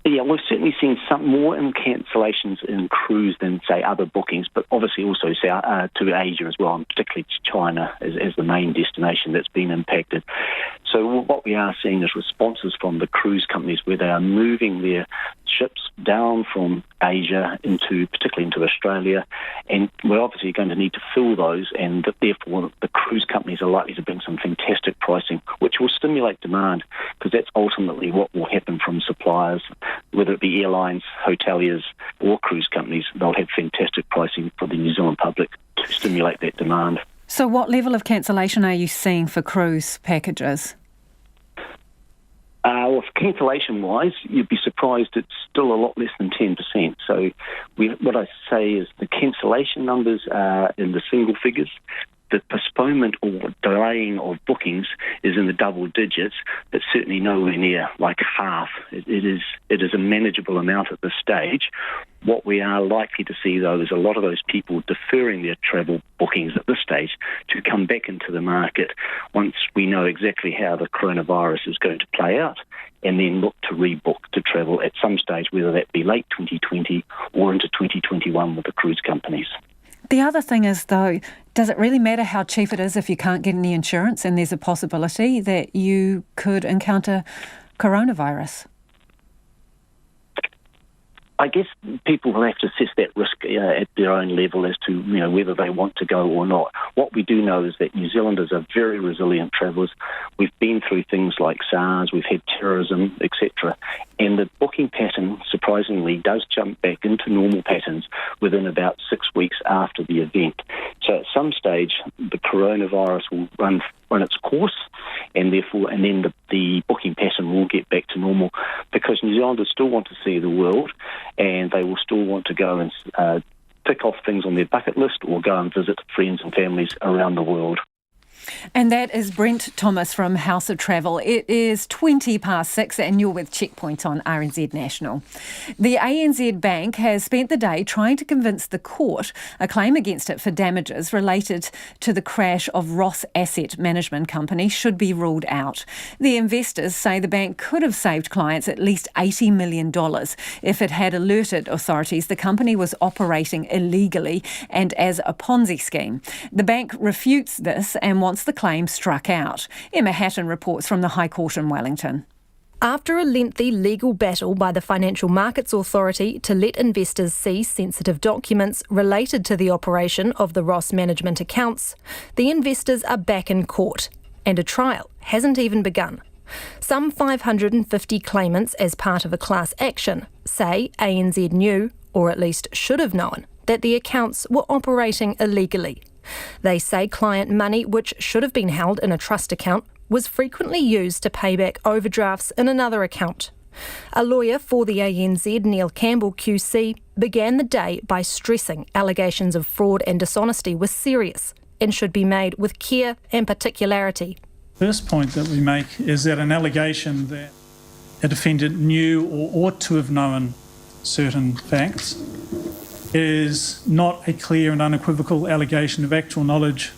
Yeah, we've certainly seen some more in cancellations in cruise than, say, other bookings, but obviously also to Asia as well, and particularly to China as the main destination that's been impacted. So what we are seeing is responses from the cruise companies where they are moving their ships down from Asia particularly into Australia, and we're obviously going to need to fill those, and therefore the cruise companies are likely to bring some fantastic pricing, which will stimulate demand, because that's ultimately what will happen from suppliers, whether it be airlines, hoteliers or cruise companies. They'll have fantastic pricing for the New Zealand public to stimulate that demand. So what level of cancellation are you seeing for cruise packages? Well, cancellation-wise, you'd be surprised it's still a lot less than 10%. So what I say is the cancellation numbers are in the single figures. The postponement or delaying of bookings is in the double digits, but certainly nowhere near like half. It is a manageable amount at this stage. What we are likely to see, though, is a lot of those people deferring their travel bookings at this stage to come back into the market once we know exactly how the coronavirus is going to play out, and then look to rebook to travel at some stage, whether that be late 2020 or into 2021 with the cruise companies. The other thing is, though, does it really matter how cheap it is if you can't get any insurance and there's a possibility that you could encounter coronavirus? I guess people will have to assess that risk at their own level as to whether they want to go or not. What we do know is that New Zealanders are very resilient travellers. We've been through things like SARS, we've had terrorism, etc. And the booking pattern, surprisingly, does jump back into normal patterns within about 6 weeks after the event. So at some stage, the coronavirus will run its course, and then the booking pattern will get back to normal, because New Zealanders still want to see the world, and they will still want to go and tick off things on their bucket list or go and visit friends and families around the world. And that is Brent Thomas from House of Travel. It is 6:20 and you're with Checkpoint on RNZ National. The ANZ Bank has spent the day trying to convince the court a claim against it for damages related to the crash of Ross Asset Management Company should be ruled out. The investors say the bank could have saved clients at least $80 million if it had alerted authorities the company was operating illegally and as a Ponzi scheme. The bank refutes this and wants the claim struck out. Emma Hatton reports from the High Court in Wellington. After a lengthy legal battle by the Financial Markets Authority to let investors see sensitive documents related to the operation of the Ross management accounts, the investors are back in court, and a trial hasn't even begun. Some 550 claimants, as part of a class action, say ANZ knew, or at least should have known, that the accounts were operating illegally. They say client money, which should have been held in a trust account, was frequently used to pay back overdrafts in another account. A lawyer for the ANZ, Neil Campbell QC, began the day by stressing allegations of fraud and dishonesty were serious and should be made with care and particularity. First point that we make is that an allegation that a defendant knew or ought to have known certain facts is not a clear and unequivocal allegation of actual knowledge.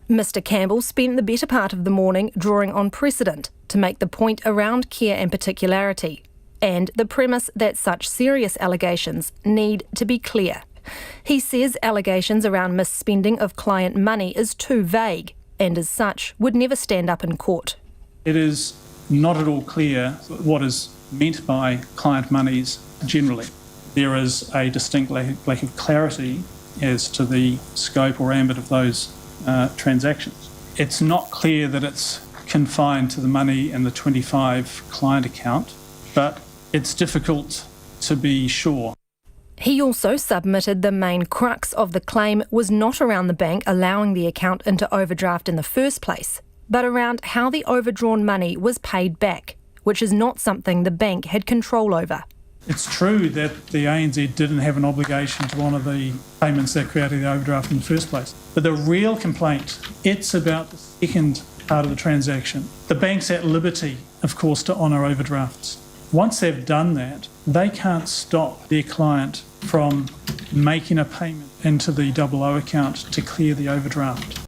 Mr Campbell spent the better part of the morning drawing on precedent to make the point around care and particularity, and the premise that such serious allegations need to be clear. He says allegations around misspending of client money is too vague, and as such would never stand up in court. It is not at all clear what is meant by client monies generally. There is a distinct lack of clarity as to the scope or ambit of those transactions. It's not clear that it's confined to the money in the 25 client account, but it's difficult to be sure. He also submitted the main crux of the claim was not around the bank allowing the account into overdraft in the first place, but around how the overdrawn money was paid back, which is not something the bank had control over. It's true that the ANZ didn't have an obligation to honour the payments that created the overdraft in the first place. But the real complaint, it's about the second part of the transaction. The bank's at liberty, of course, to honour overdrafts. Once they've done that, they can't stop their client from making a payment into the 00 account to clear the overdraft.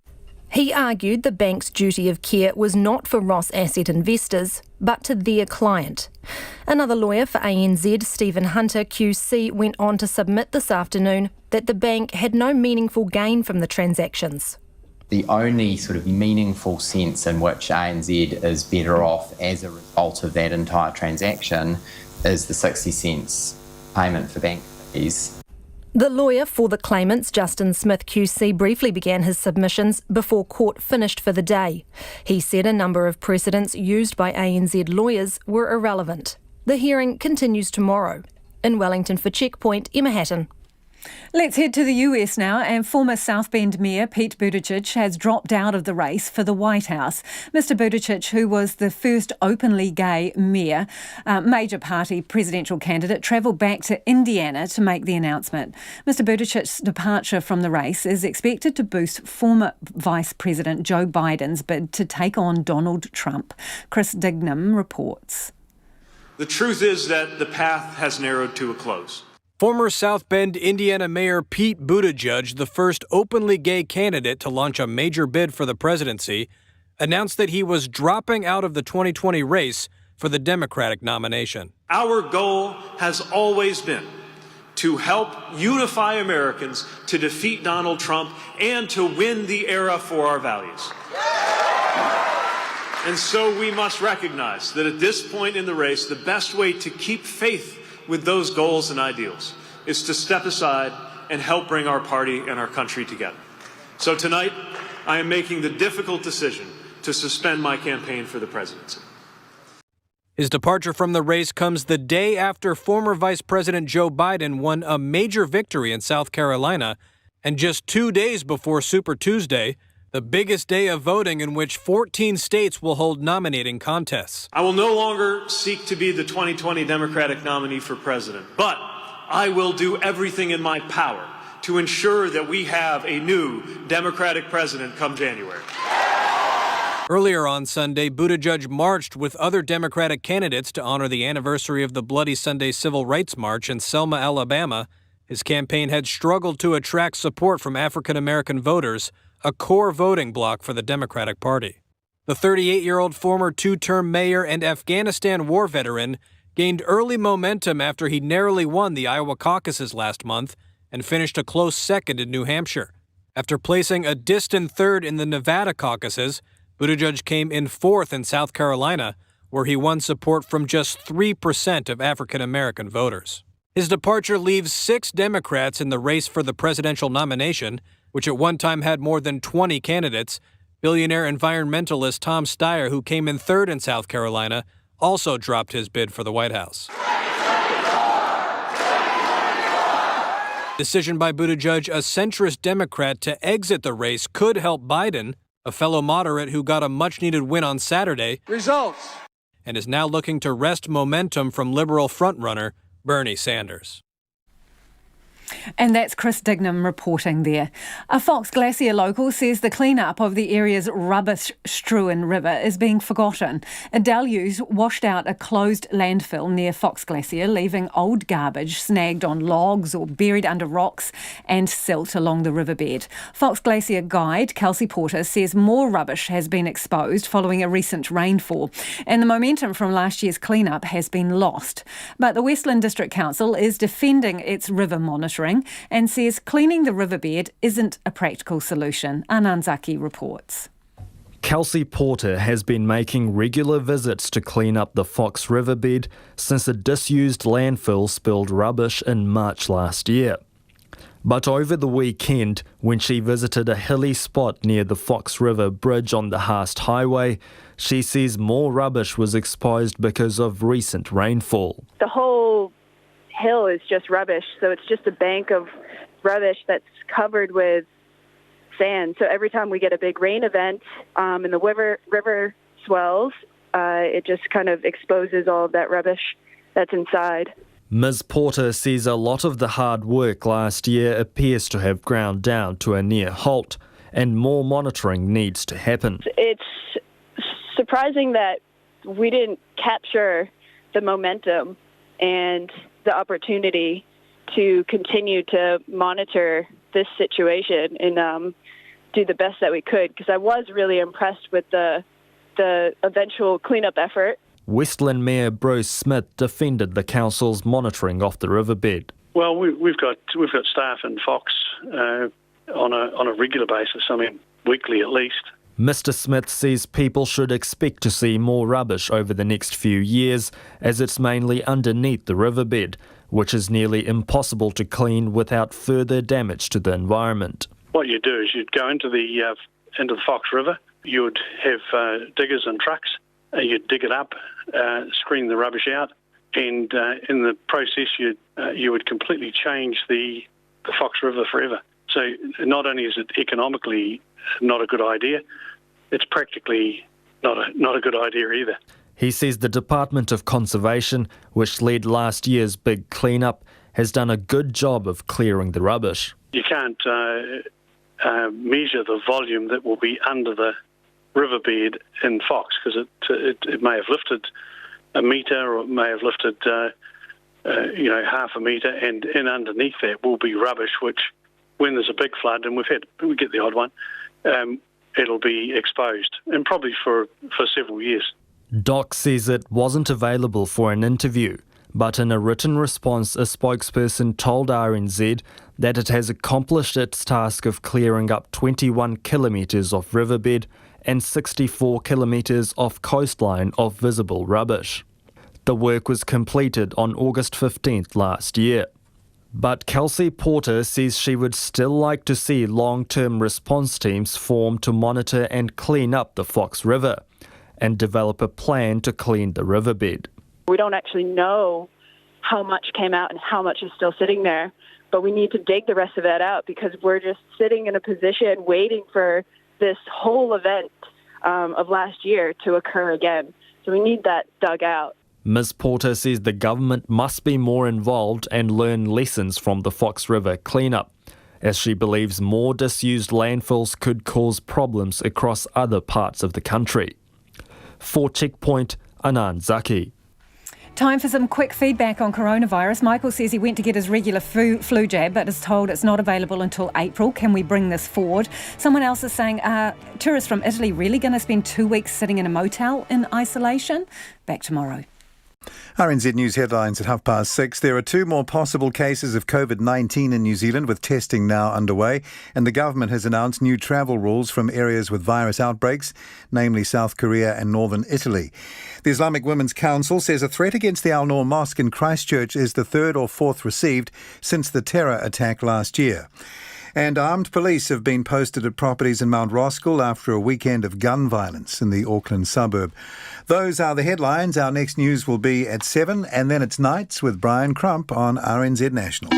He argued the bank's duty of care was not for Ross Asset investors, but to their client. Another lawyer for ANZ, Stephen Hunter QC, went on to submit this afternoon that the bank had no meaningful gain from the transactions. The only sort of meaningful sense in which ANZ is better off as a result of that entire transaction is the 60 cents payment for bank fees. The lawyer for the claimants, Justin Smith QC, briefly began his submissions before court finished for the day. He said a number of precedents used by ANZ lawyers were irrelevant. The hearing continues tomorrow. In Wellington for Checkpoint, Emma Hatton. Let's head to the US now, and former South Bend Mayor Pete Buttigieg has dropped out of the race for the White House. Mr Buttigieg, who was the first openly gay mayor, major party presidential candidate, travelled back to Indiana to make the announcement. Mr Buttigieg's departure from the race is expected to boost former Vice President Joe Biden's bid to take on Donald Trump. Chris Dignam reports. The truth is that the path has narrowed to a close. Former South Bend, Indiana Mayor Pete Buttigieg, the first openly gay candidate to launch a major bid for the presidency, announced that he was dropping out of the 2020 race for the Democratic nomination. Our goal has always been to help unify Americans, to defeat Donald Trump, and to win the era for our values. And so we must recognize that at this point in the race, the best way to keep faith with those goals and ideals is to step aside and help bring our party and our country together. So tonight, I am making the difficult decision to suspend my campaign for the presidency. His departure from the race comes the day after former Vice President Joe Biden won a major victory in South Carolina, and just 2 days before Super Tuesday, the biggest day of voting in which 14 states will hold nominating contests. I will no longer seek to be the 2020 Democratic nominee for president, but I will do everything in my power to ensure that we have a new Democratic president come January. Earlier on Sunday, Buttigieg marched with other Democratic candidates to honor the anniversary of the Bloody Sunday Civil Rights March in Selma, Alabama. His campaign had struggled to attract support from African-American voters, a core voting bloc for the Democratic Party. The 38-year-old former two-term mayor and Afghanistan war veteran gained early momentum after he narrowly won the Iowa caucuses last month and finished a close second in New Hampshire. After placing a distant third in the Nevada caucuses, Buttigieg came in fourth in South Carolina, where he won support from just 3% of African-American voters. His departure leaves 6 Democrats in the race for the presidential nomination, which at one time had more than 20 candidates. Billionaire environmentalist Tom Steyer, who came in third in South Carolina, also dropped his bid for the White House. Decision by Buttigieg, a centrist Democrat, to exit the race could help Biden, a fellow moderate who got a much-needed win on Saturday, Results. And is now looking to wrest momentum from liberal frontrunner Bernie Sanders. And that's Chris Dignam reporting there. A Fox Glacier local says the clean-up of the area's rubbish-strewn river is being forgotten. A deluge washed out a closed landfill near Fox Glacier, leaving old garbage snagged on logs or buried under rocks and silt along the riverbed. Fox Glacier guide Kelsey Porter says more rubbish has been exposed following a recent rainfall, and the momentum from last year's clean-up has been lost. But the Westland District Council is defending its river monitoring and says cleaning the riverbed isn't a practical solution. Ananzaki reports. Kelsey Porter has been making regular visits to clean up the Fox riverbed since a disused landfill spilled rubbish in March last year. But over the weekend, when she visited a hilly spot near the Fox River Bridge on the Haast Highway, she says more rubbish was exposed because of recent rainfall. The whole hill is just rubbish, so it's just a bank of rubbish that's covered with sand. So every time we get a big rain event and the river swells, it just kind of exposes all of that rubbish that's inside. Ms. Porter says a lot of the hard work last year appears to have ground down to a near halt, and more monitoring needs to happen. It's surprising that we didn't capture the momentum and the opportunity to continue to monitor this situation and do the best that we could, because I was really impressed with the eventual cleanup effort. Westland Mayor Bruce Smith defended the council's monitoring of the riverbed. Well, we've got staff in Fox on a regular basis. I mean, weekly at least. Mr. Smith says people should expect to see more rubbish over the next few years, as it's mainly underneath the riverbed, which is nearly impossible to clean without further damage to the environment. What you do is you'd go into the Fox River, you would have diggers and trucks, you'd dig it up, screen the rubbish out, and in the process you would completely change the Fox River forever. So not only is it economically not a good idea, it's practically not a good idea either. He says the Department of Conservation, which led last year's big clean-up, has done a good job of clearing the rubbish. You can't measure the volume that will be under the riverbed in Fox, because it may have lifted a metre or it may have lifted half a metre, and in underneath that will be rubbish which, when there's a big flood, and we get the odd one, it'll be exposed, and probably for several years. DOC says it wasn't available for an interview, but in a written response, a spokesperson told RNZ that it has accomplished its task of clearing up 21 kilometres of riverbed and 64 kilometres of coastline of visible rubbish. The work was completed on August 15th last year. But Kelsey Porter says she would still like to see long-term response teams form to monitor and clean up the Fox River and develop a plan to clean the riverbed. We don't actually know how much came out and how much is still sitting there, but we need to dig the rest of that out, because we're just sitting in a position waiting for this whole event of last year to occur again. So we need that dug out. Ms. Porter says the government must be more involved and learn lessons from the Fox River cleanup, as she believes more disused landfills could cause problems across other parts of the country. For Checkpoint, Anand Zaki. Time for some quick feedback on coronavirus. Michael says he went to get his regular flu jab, but is told it's not available until April. Can we bring this forward? Someone else is saying, are tourists from Italy really going to spend 2 weeks sitting in a motel in isolation? Back tomorrow. RNZ News headlines at 6:30. There are 2 more possible cases of COVID-19 in New Zealand, with testing now underway, and the government has announced new travel rules from areas with virus outbreaks, namely South Korea and northern Italy. The Islamic Women's Council says a threat against the Al Noor Mosque in Christchurch is the 3rd or 4th received since the terror attack last year. And armed police have been posted at properties in Mount Roskill after a weekend of gun violence in the Auckland suburb. Those are the headlines. Our next news will be at 7, and then it's Nights with Brian Crump on RNZ National.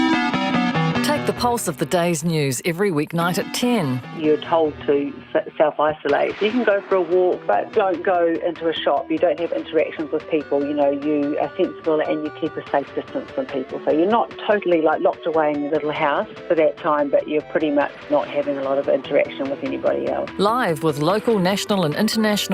Take the pulse of the day's news every weeknight at 10. You're told to self-isolate. You can go for a walk, but don't go into a shop. You don't have interactions with people. You know, you are sensible and you keep a safe distance from people. So you're not totally locked away in your little house for that time, but you're pretty much not having a lot of interaction with anybody else. Live with local, national and international